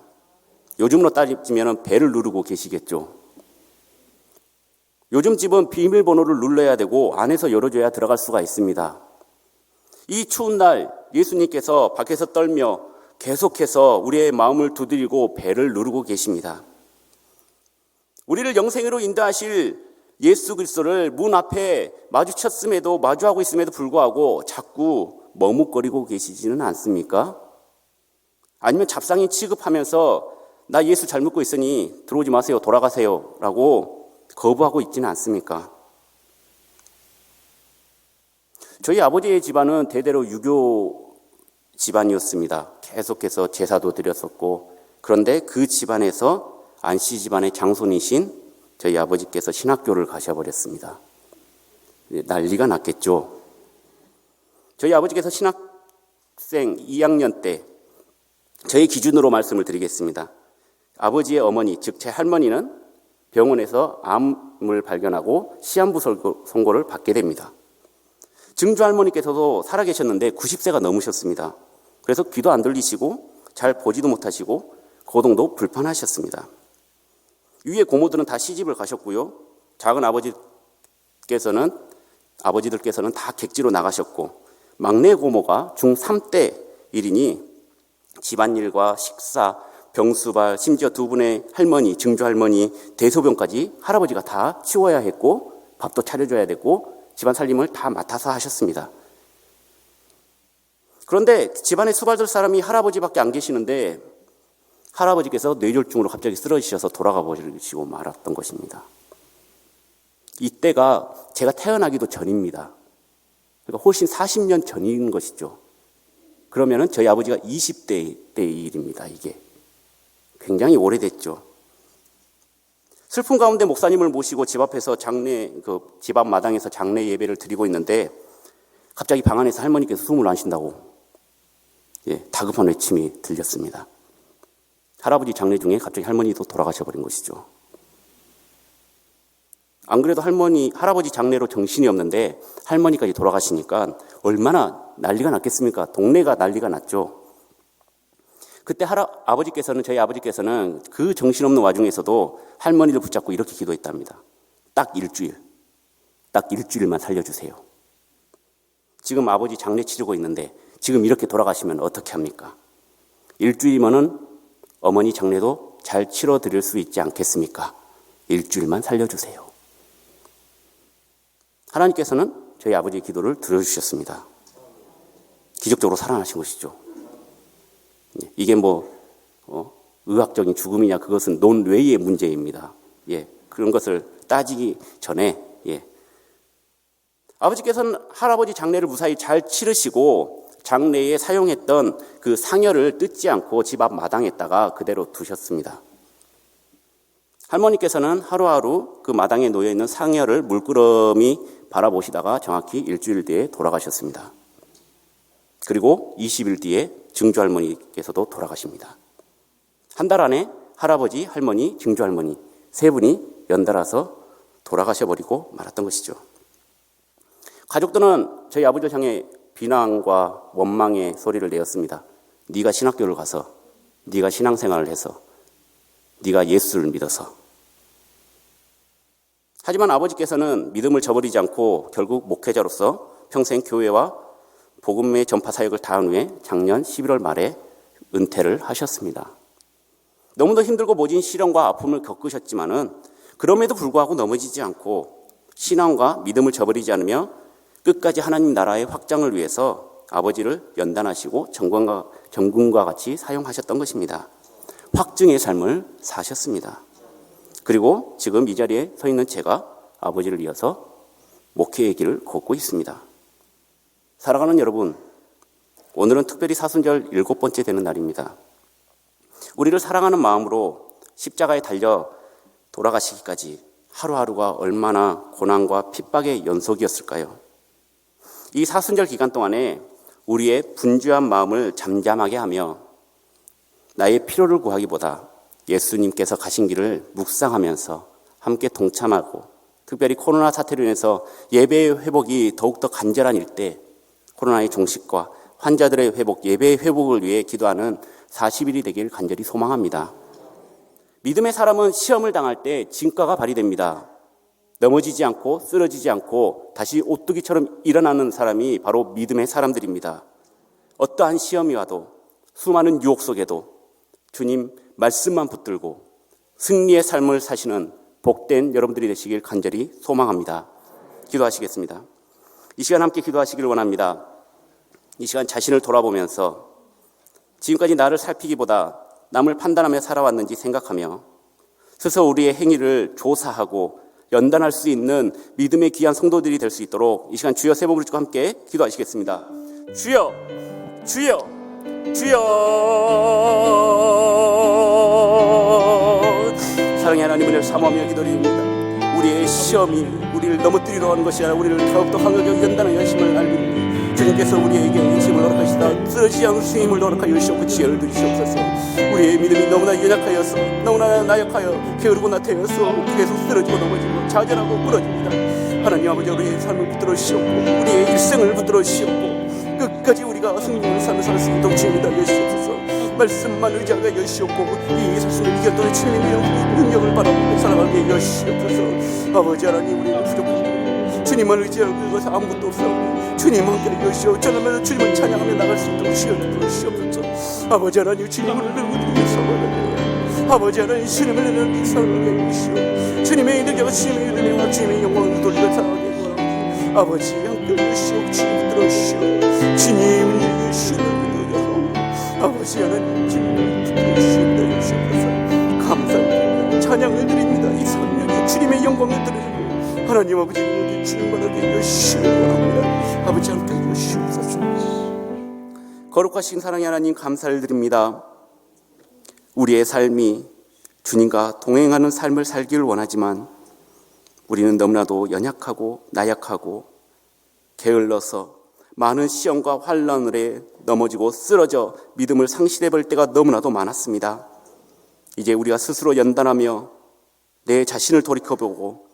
요즘으로 따지면 벨을 누르고 계시겠죠. 요즘 집은 비밀번호를 눌러야 되고 안에서 열어줘야 들어갈 수가 있습니다. 이 추운 날 예수님께서 밖에서 떨며 계속해서 우리의 마음을 두드리고 벨을 누르고 계십니다. 우리를 영생으로 인도하실 예수 그리스도를 문 앞에 마주하고 있음에도 불구하고 자꾸 머뭇거리고 계시지는 않습니까? 아니면 잡상인 취급하면서 나 예수 잘 믿고 있으니 들어오지 마세요, 돌아가세요 라고 거부하고 있지는 않습니까? 저희 아버지의 집안은 대대로 유교 집안이었습니다. 계속해서 제사도 드렸었고, 그런데 그 집안에서 안씨 집안의 장손이신 저희 아버지께서 신학교를 가셔버렸습니다. 난리가 났겠죠. 저희 아버지께서 신학생 2학년 때 저희 기준으로 말씀을 드리겠습니다. 아버지의 어머니, 즉 제 할머니는 병원에서 암을 발견하고 시한부 선고를 받게 됩니다. 증조 할머니께서도 살아계셨는데 90세가 넘으셨습니다. 그래서 귀도 안 들리시고 잘 보지도 못하시고 거동도 불편하셨습니다. 위에 고모들은 다 시집을 가셨고요. 작은 아버지들께서는 다 객지로 나가셨고, 막내 고모가 중3 때 일이니 집안일과 식사, 병수발, 심지어 두 분의 할머니, 증조 할머니, 대소변까지 할아버지가 다 치워야 했고 밥도 차려줘야 되고 집안 살림을 다 맡아서 하셨습니다. 그런데 집안에 수발들 사람이 할아버지밖에 안 계시는데 할아버지께서 뇌졸중으로 갑자기 쓰러지셔서 돌아가 버리시고 말았던 것입니다. 이때가 제가 태어나기도 전입니다. 그러니까 훨씬 40년 전인 것이죠. 그러면은 저희 아버지가 20대 때의 일입니다. 이게 굉장히 오래됐죠. 슬픈 가운데 목사님을 모시고 집 앞에서 집 앞 마당에서 장례 예배를 드리고 있는데 갑자기 방 안에서 할머니께서 숨을 안 쉰다고 다급한 외침이 들렸습니다. 할아버지 장례 중에 갑자기 할머니도 돌아가셔버린 것이죠. 안 그래도 할아버지 장례로 정신이 없는데 할머니까지 돌아가시니까 얼마나 난리가 났겠습니까? 동네가 난리가 났죠. 그때 저희 아버지께서는 그 정신없는 와중에서도 할머니를 붙잡고 이렇게 기도했답니다. 딱 일주일만 살려주세요. 지금 아버지 장례 치르고 있는데 지금 이렇게 돌아가시면 어떻게 합니까? 일주일이면은 어머니 장례도 잘 치러드릴 수 있지 않겠습니까? 일주일만 살려주세요. 하나님께서는 저희 아버지의 기도를 들어주셨습니다. 기적적으로 살아나신 것이죠. 이게 의학적인 죽음이냐, 그것은 논외의 문제입니다. 그런 것을 따지기 전에, 아버지께서는 할아버지 장례를 무사히 잘 치르시고 장례에 사용했던 그 상여를 뜯지 않고 집 앞 마당에다가 그대로 두셨습니다. 할머니께서는 하루하루 그 마당에 놓여있는 상여를 물끄러미 바라보시다가 정확히 일주일 뒤에 돌아가셨습니다. 그리고 20일 뒤에 증조 할머니께서도 돌아가십니다. 한 달 안에 할아버지, 할머니, 증조 할머니 세 분이 연달아서 돌아가셔버리고 말았던 것이죠. 가족들은 저희 아버지를 향해 비난과 원망의 소리를 내었습니다. 네가 신학교를 가서, 네가 신앙생활을 해서, 네가 예수를 믿어서. 하지만 아버지께서는 믿음을 저버리지 않고 결국 목회자로서 평생 교회와 복음의 전파 사역을 다한 후에 작년 11월 말에 은퇴를 하셨습니다. 너무도 힘들고 모진 시련과 아픔을 겪으셨지만은 그럼에도 불구하고 넘어지지 않고 신앙과 믿음을 저버리지 않으며 끝까지 하나님 나라의 확장을 위해서 아버지를 연단하시고 정금과 같이 사용하셨던 것입니다. 확증의 삶을 사셨습니다. 그리고 지금 이 자리에 서 있는 제가 아버지를 이어서 목회의 길을 걷고 있습니다. 사랑하는 여러분, 오늘은 특별히 사순절 7번째 되는 날입니다. 우리를 사랑하는 마음으로 십자가에 달려 돌아가시기까지 하루하루가 얼마나 고난과 핍박의 연속이었을까요? 이 사순절 기간 동안에 우리의 분주한 마음을 잠잠하게 하며 나의 필요를 구하기보다 예수님께서 가신 길을 묵상하면서 함께 동참하고, 특별히 코로나 사태로 인해서 예배의 회복이 더욱더 간절한 일대 코로나의 종식과 환자들의 회복, 예배의 회복을 위해 기도하는 40일이 되길 간절히 소망합니다. 믿음의 사람은 시험을 당할 때 진가가 발휘됩니다. 넘어지지 않고 쓰러지지 않고 다시 오뚜기처럼 일어나는 사람이 바로 믿음의 사람들입니다. 어떠한 시험이 와도, 수많은 유혹 속에도 주님 말씀만 붙들고 승리의 삶을 사시는 복된 여러분들이 되시길 간절히 소망합니다. 기도하시겠습니다. 이 시간 함께 기도하시길 원합니다. 이 시간 자신을 돌아보면서 지금까지 나를 살피기보다 남을 판단하며 살아왔는지 생각하며 스스로 우리의 행위를 조사하고 연단할 수 있는 믿음의 귀한 성도들이 될 수 있도록 이 시간 주여 세 번 부르시고 함께 기도하시겠습니다. 주여, 주여, 주여. 사랑의 하나님, 은혜를 사모하며 기도드립니다. 우리의 시험이 우리를 넘어뜨리려 하는 것이 아니라 우리를 더욱더 강하게 연단하여 하심을 알립니다. 주님께서 우리에게 인심을 허락하시다 쓰러지지 않은 주님을 허락하여 주시옵고 지혜를 주시옵소서. 우리의 믿음이 너무나 연약하여서, 너무나 나약하여 게으르고 나태해서 계속 쓰러지고 넘어지고 좌절하고 무너집니다. 하나님 아버지, 우리의 삶을 붙들어 주시옵고 우리의 일생을 붙들어 주시옵고 끝까지 우리가 승리의 삶을 살 수 있도록 주님이다 주시옵소서. 말씀만 의지하게 여시옵고 이 사순을 이겼던 주님의 능력을 바라보고 살아가게 여시옵소서. 아버지 하나님, 우리는 부족합니다. 주님을 의지하고 그것은 아무것도 없사오니 주님 함께 하시오. 저러면서 주님을 찬양하며 나갈 수 있도록 주시옵소서. 아버지 하나님, 주님을 위해서 아버지 하나님, 주님을 위해서 살아가시오. 주님의 능력과 주님의 은혜와 주님의 영광을 돌리며 살아가게 원합니다. 아버지 함께 하시오. 주님 들어주시오. 주님 주시오. 아버지 하나님, 주님을 붙들어 주시옵소서. 감사드립니다. 찬양을 드립니다. 이 성령의 주님의 영광을 드리고 하나님 아버지, 우리 주님만하게 열심히 원합니다. 아버지 함께 열심옵소서. 거룩하신 사랑의 하나님, 감사를 드립니다. 우리의 삶이 주님과 동행하는 삶을 살기를 원하지만 우리는 너무나도 연약하고 나약하고 게을러서 많은 시험과 환난에 넘어지고 쓰러져 믿음을 상실해버릴 때가 너무나도 많았습니다. 이제 우리가 스스로 연단하며 내 자신을 돌이켜보고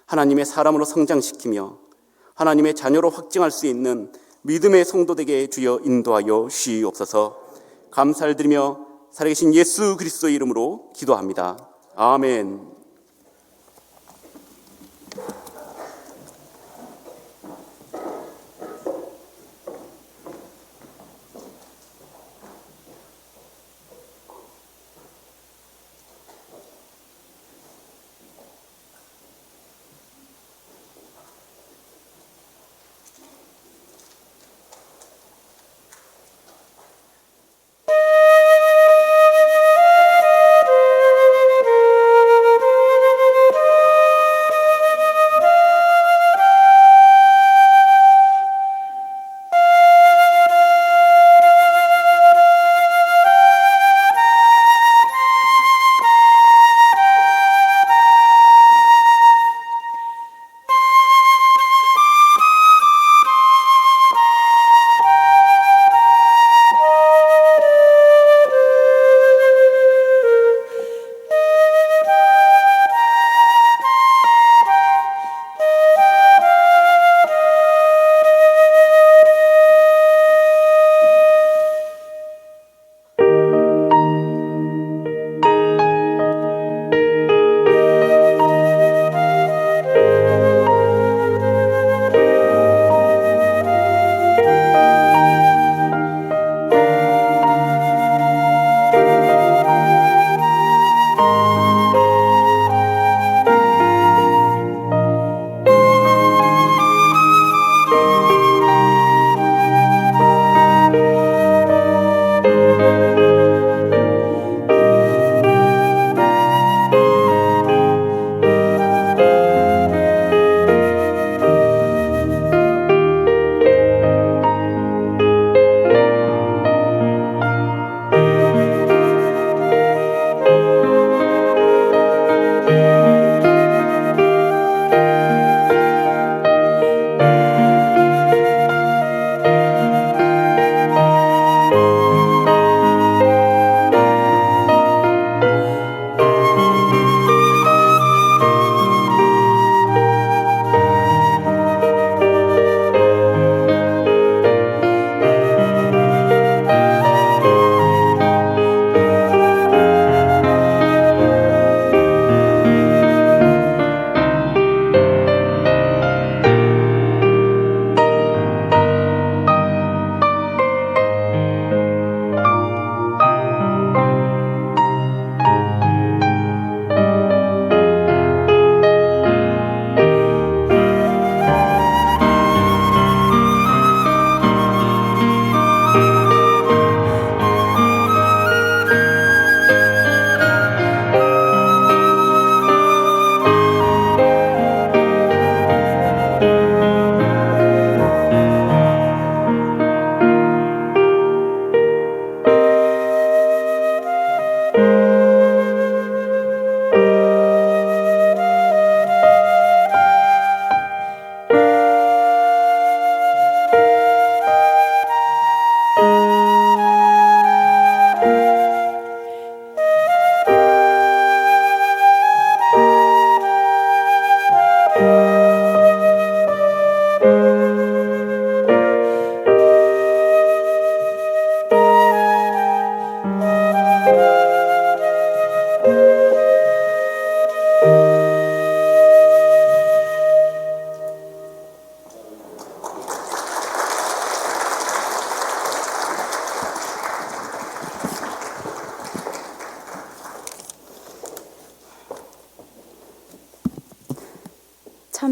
하나님의 사람으로 성장시키며 하나님의 자녀로 확증할 수 있는 믿음의 성도되게 주여 인도하여 주시옵소서. 감사를 드리며 살아계신 예수 그리스도의 이름으로 기도합니다. 아멘.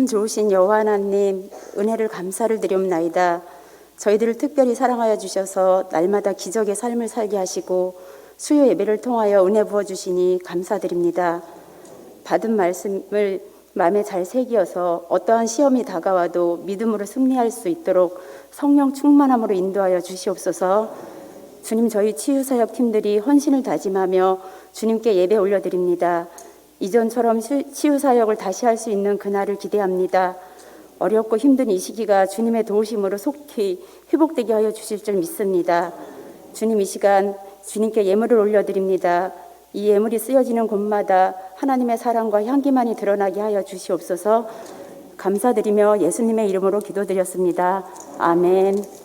참 좋으신 여호와 하나님, 은혜를 감사를 드리옵나이다. 저희들을 특별히 사랑하여 주셔서 날마다 기적의 삶을 살게 하시고 수요 예배를 통하여 은혜 부어주시니 감사드립니다. 받은 말씀을 마음에 잘 새기어서 어떠한 시험이 다가와도 믿음으로 승리할 수 있도록 성령 충만함으로 인도하여 주시옵소서. 주님, 저희 치유사역 팀들이 헌신을 다짐하며 주님께 예배 올려드립니다. 이전처럼 치유사역을 다시 할 수 있는 그날을 기대합니다. 어렵고 힘든 이 시기가 주님의 도우심으로 속히 회복되게 하여 주실 줄 믿습니다. 주님, 이 시간 주님께 예물을 올려드립니다. 이 예물이 쓰여지는 곳마다 하나님의 사랑과 향기만이 드러나게 하여 주시옵소서. 감사드리며 예수님의 이름으로 기도드렸습니다. 아멘.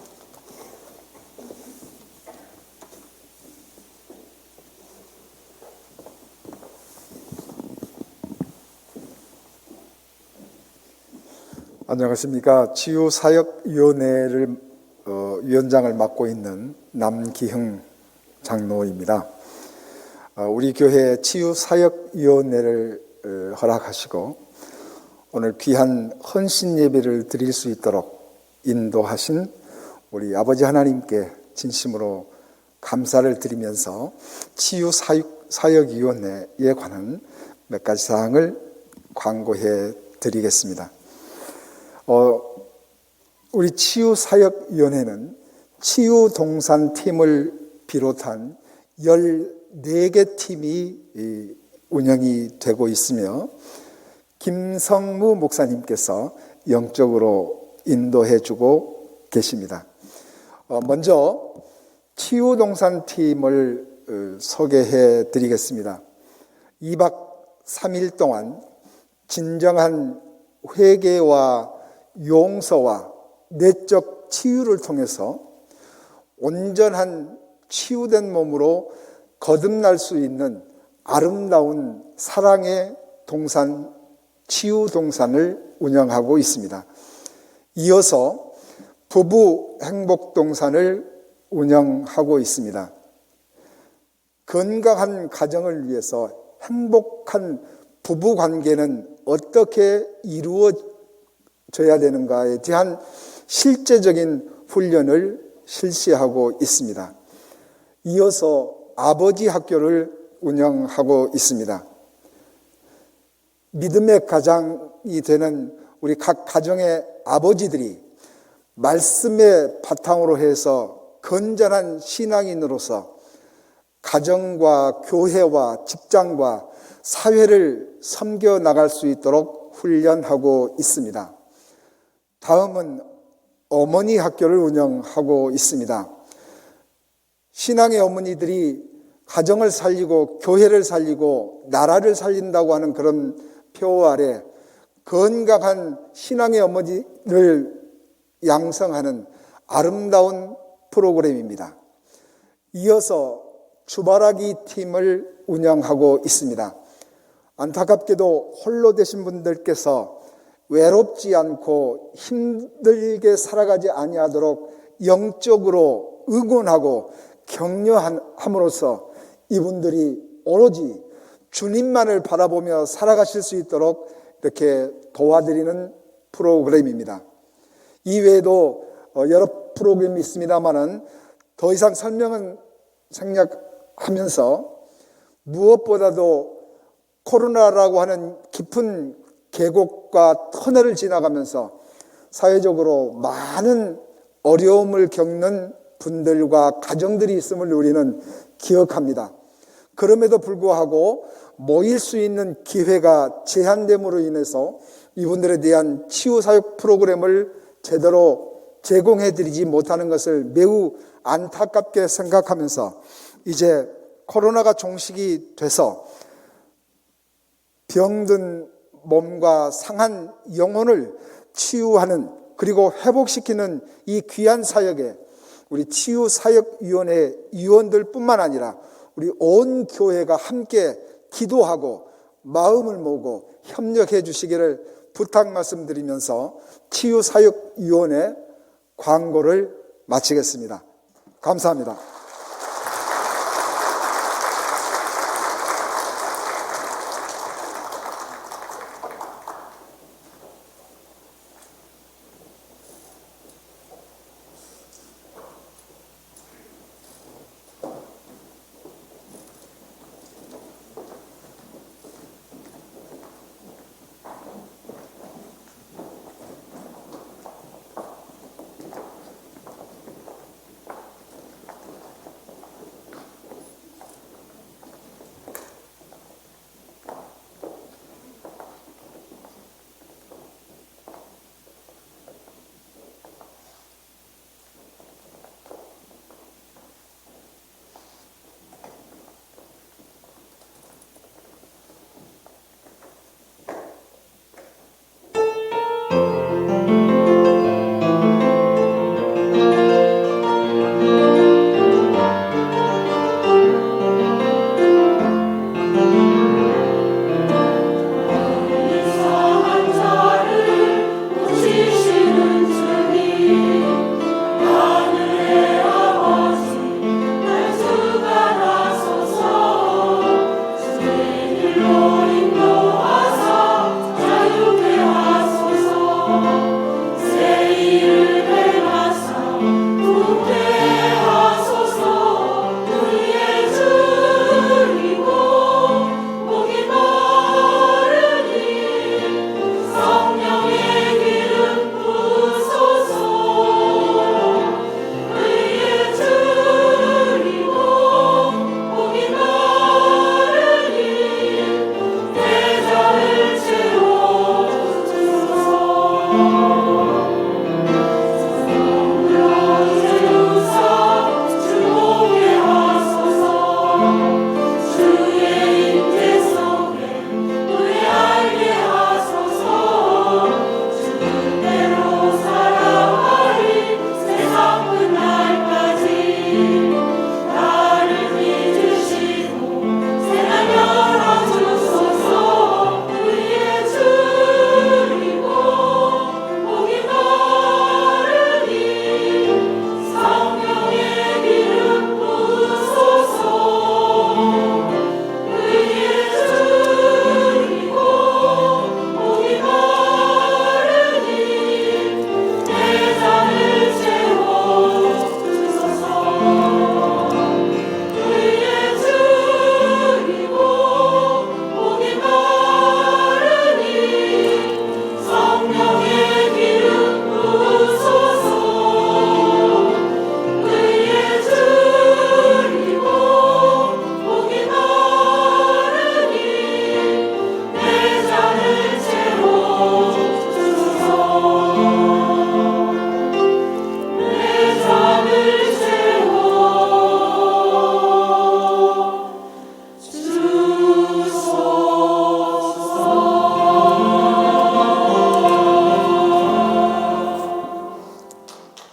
안녕하십니까. 치유사역위원회를 위원장을 맡고 있는 남기흥 장로입니다. 우리 교회 치유사역위원회를 허락하시고 오늘 귀한 헌신 예배를 드릴 수 있도록 인도하신 우리 아버지 하나님께 진심으로 감사를 드리면서 치유사역위원회에 관한 몇 가지 사항을 광고해 드리겠습니다. 우리 치유사역위원회는 치유동산팀을 비롯한 14개 팀이 운영이 되고 있으며 김성무 목사님께서 영적으로 인도해주고 계십니다. 먼저 치유동산팀을 소개해 드리겠습니다. 2박 3일 동안 진정한 회개와 용서와 내적 치유를 통해서 온전한 치유된 몸으로 거듭날 수 있는 아름다운 사랑의 동산, 치유동산을 운영하고 있습니다. 이어서 부부 행복동산을 운영하고 있습니다. 건강한 가정을 위해서 행복한 부부관계는 어떻게 이루어져야 되는가에 대한 실제적인 훈련을 실시하고 있습니다. 이어서 아버지 학교를 운영하고 있습니다. 믿음의 가장이 되는 우리 각 가정의 아버지들이 말씀의 바탕으로 해서 건전한 신앙인으로서 가정과 교회와 직장과 사회를 섬겨 나갈 수 있도록 훈련하고 있습니다. 다음은 어머니 학교를 운영하고 있습니다. 신앙의 어머니들이 가정을 살리고 교회를 살리고 나라를 살린다고 하는 그런 표 아래 건강한 신앙의 어머니를 양성하는 아름다운 프로그램입니다. 이어서 주바라기 팀을 운영하고 있습니다. 안타깝게도 홀로 되신 분들께서 외롭지 않고 힘들게 살아가지 아니하도록 영적으로 응원하고 격려함으로써 이분들이 오로지 주님만을 바라보며 살아가실 수 있도록 이렇게 도와드리는 프로그램입니다. 이외에도 여러 프로그램이 있습니다만은 더 이상 설명은 생략하면서 무엇보다도 코로나라고 하는 깊은 계곡과 터널을 지나가면서 사회적으로 많은 어려움을 겪는 분들과 가정들이 있음을 우리는 기억합니다. 그럼에도 불구하고 모일 수 있는 기회가 제한됨으로 인해서 이분들에 대한 치유사역 프로그램을 제대로 제공해드리지 못하는 것을 매우 안타깝게 생각하면서 이제 코로나가 종식이 돼서 병든 몸과 상한 영혼을 치유하는 그리고 회복시키는 이 귀한 사역에 우리 치유사역위원회 위원들뿐만 아니라 우리 온 교회가 함께 기도하고 마음을 모으고 협력해 주시기를 부탁 말씀드리면서 치유사역위원회 광고를 마치겠습니다. 감사합니다.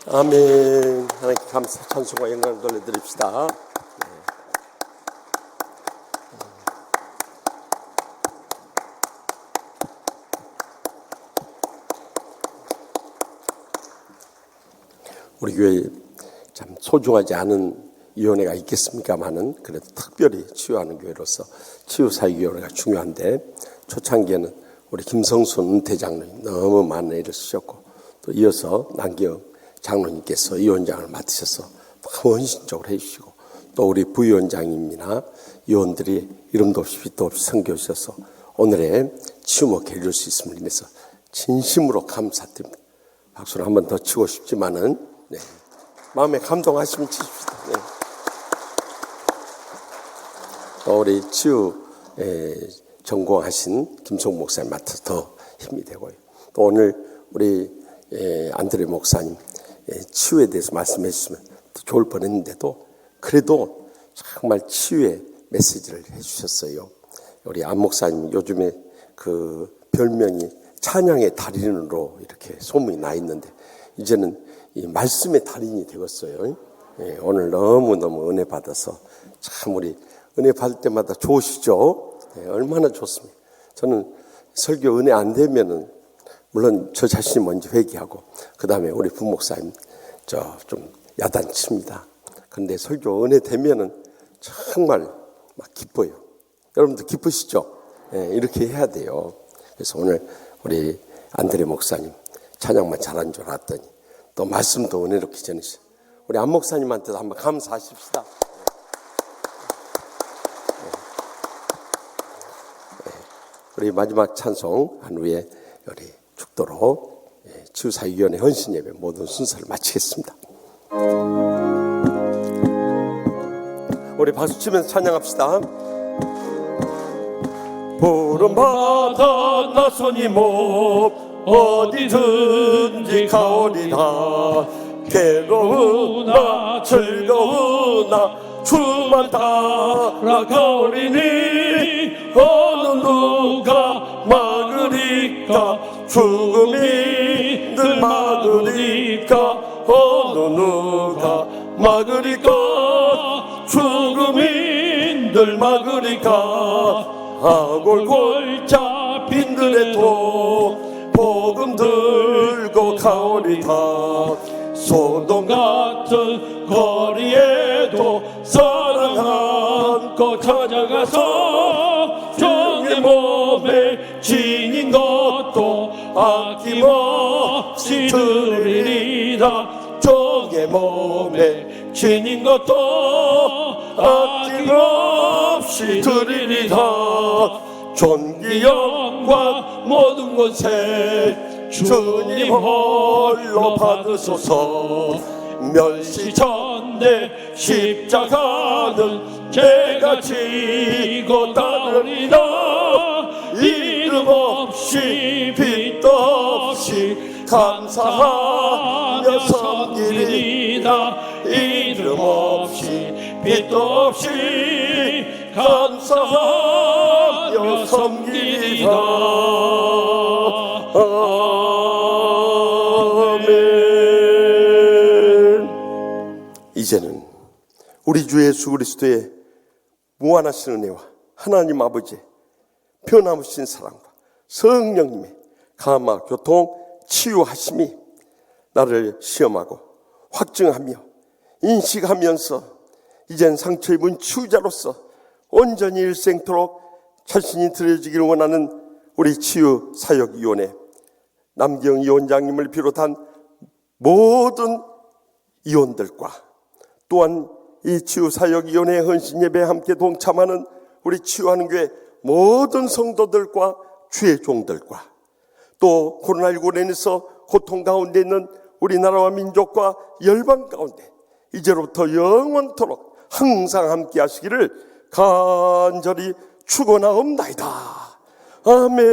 아멘. 하나님께 감사, 찬송과 영광을 돌려드립시다. 우리 교회에 참 소중하지 않은 위원회가 있겠습니까만은 그래도 특별히 치유하는 교회로서 치유사역위원회가 중요한데, 초창기에는 우리 김성순 은퇴장로님 너무 많은 일을 쓰셨고, 또 이어서 남기영 장로님께서 위원장을 맡으셔서 너무 헌신적으로 해주시고, 또 우리 부위원장님이나 위원들이 이름도 없이 빛도 없이 섬겨주셔서 오늘의 치유목회를 이룰 수 있음을 인해서 진심으로 감사드립니다. 박수를 한 번 더 치고 싶지만은, 네, 마음에 감동하시면 치십시다. 네. 또 우리 치유 전공하신 김성 목사님 맡아서 더 힘이 되고요. 또 오늘 우리 안드레 목사님 치유에 대해서 말씀해 주시면 더 좋을 뻔했는데도 그래도 정말 치유의 메시지를 해주셨어요. 우리 안 목사님 요즘에 그 별명이 찬양의 달인으로 이렇게 소문이 나 있는데, 이제는 이 말씀의 달인이 되었어요. 오늘 너무너무 은혜 받아서 참 우리 은혜 받을 때마다 좋으시죠? 얼마나 좋습니까? 저는 설교 은혜 안 되면은 물론 저 자신이 먼저 회개하고 그 다음에 우리 부목사님 좀 야단칩니다. 그런데 설교 은혜 되면은 정말 막 기뻐요. 여러분도 기쁘시죠? 이렇게 해야 돼요. 그래서 오늘 우리 안드레 목사님 찬양만 잘한 줄 알았더니 또 말씀도 은혜롭게 전해주세요. 우리 안 목사님한테도 한번 감사하십시다. 우리 마지막 찬송 한 후에 우리 죽도록 치유사역위원회 헌신예배 모든 순서를 마치겠습니다. 우리 박수 치면서 찬양합시다. 부름받아 나서니 못 어디든지 가오리라. 괴로우나 즐거우나 주만 따라가오리니 어느 누가 막으리까 죽음이 늘 막으리까 어느 누가 막으리까 죽음이 늘 막으리까 아골골 잡힌 들에도 복음 들고 가오리다. 소돔 같은 거리에도 사랑 안고 찾아가서 종의 몸에 지닌 것도 아낌없이 드리리라. 종의 몸에 지닌 것도 아낌없이 드리리라. 존귀 영광 모든 곳에 주님 홀로 받으소서. 멸시전대 십자가는 제가 지고 따르리라. 이름 없이 빛도 없이 감사하며 섬기리라. 이름 없이 빛도 없이 감사하며 섬기리라. 이제는 우리 주 예수 그리스도의 무한하신 은혜와 하나님 아버지의 변함없인 사랑과 성령님의 감화 교통 치유하심이 나를 시험하고 확증하며 인식하면서 이젠 상처 입은 치유자로서 온전히 일생토록 자신이 드려지기를 원하는 우리 치유사역위원회 남기영 위원장님을 비롯한 모든 위원들과 또한 이 치유사역위원회 헌신예배에 함께 동참하는 우리 치유하는 교회 모든 성도들과 주의 종들과 또 코로나19로 인해서 고통 가운데 있는 우리나라와 민족과 열방 가운데 이제로부터 영원토록 항상 함께 하시기를 간절히 축원하옵나이다. 아멘.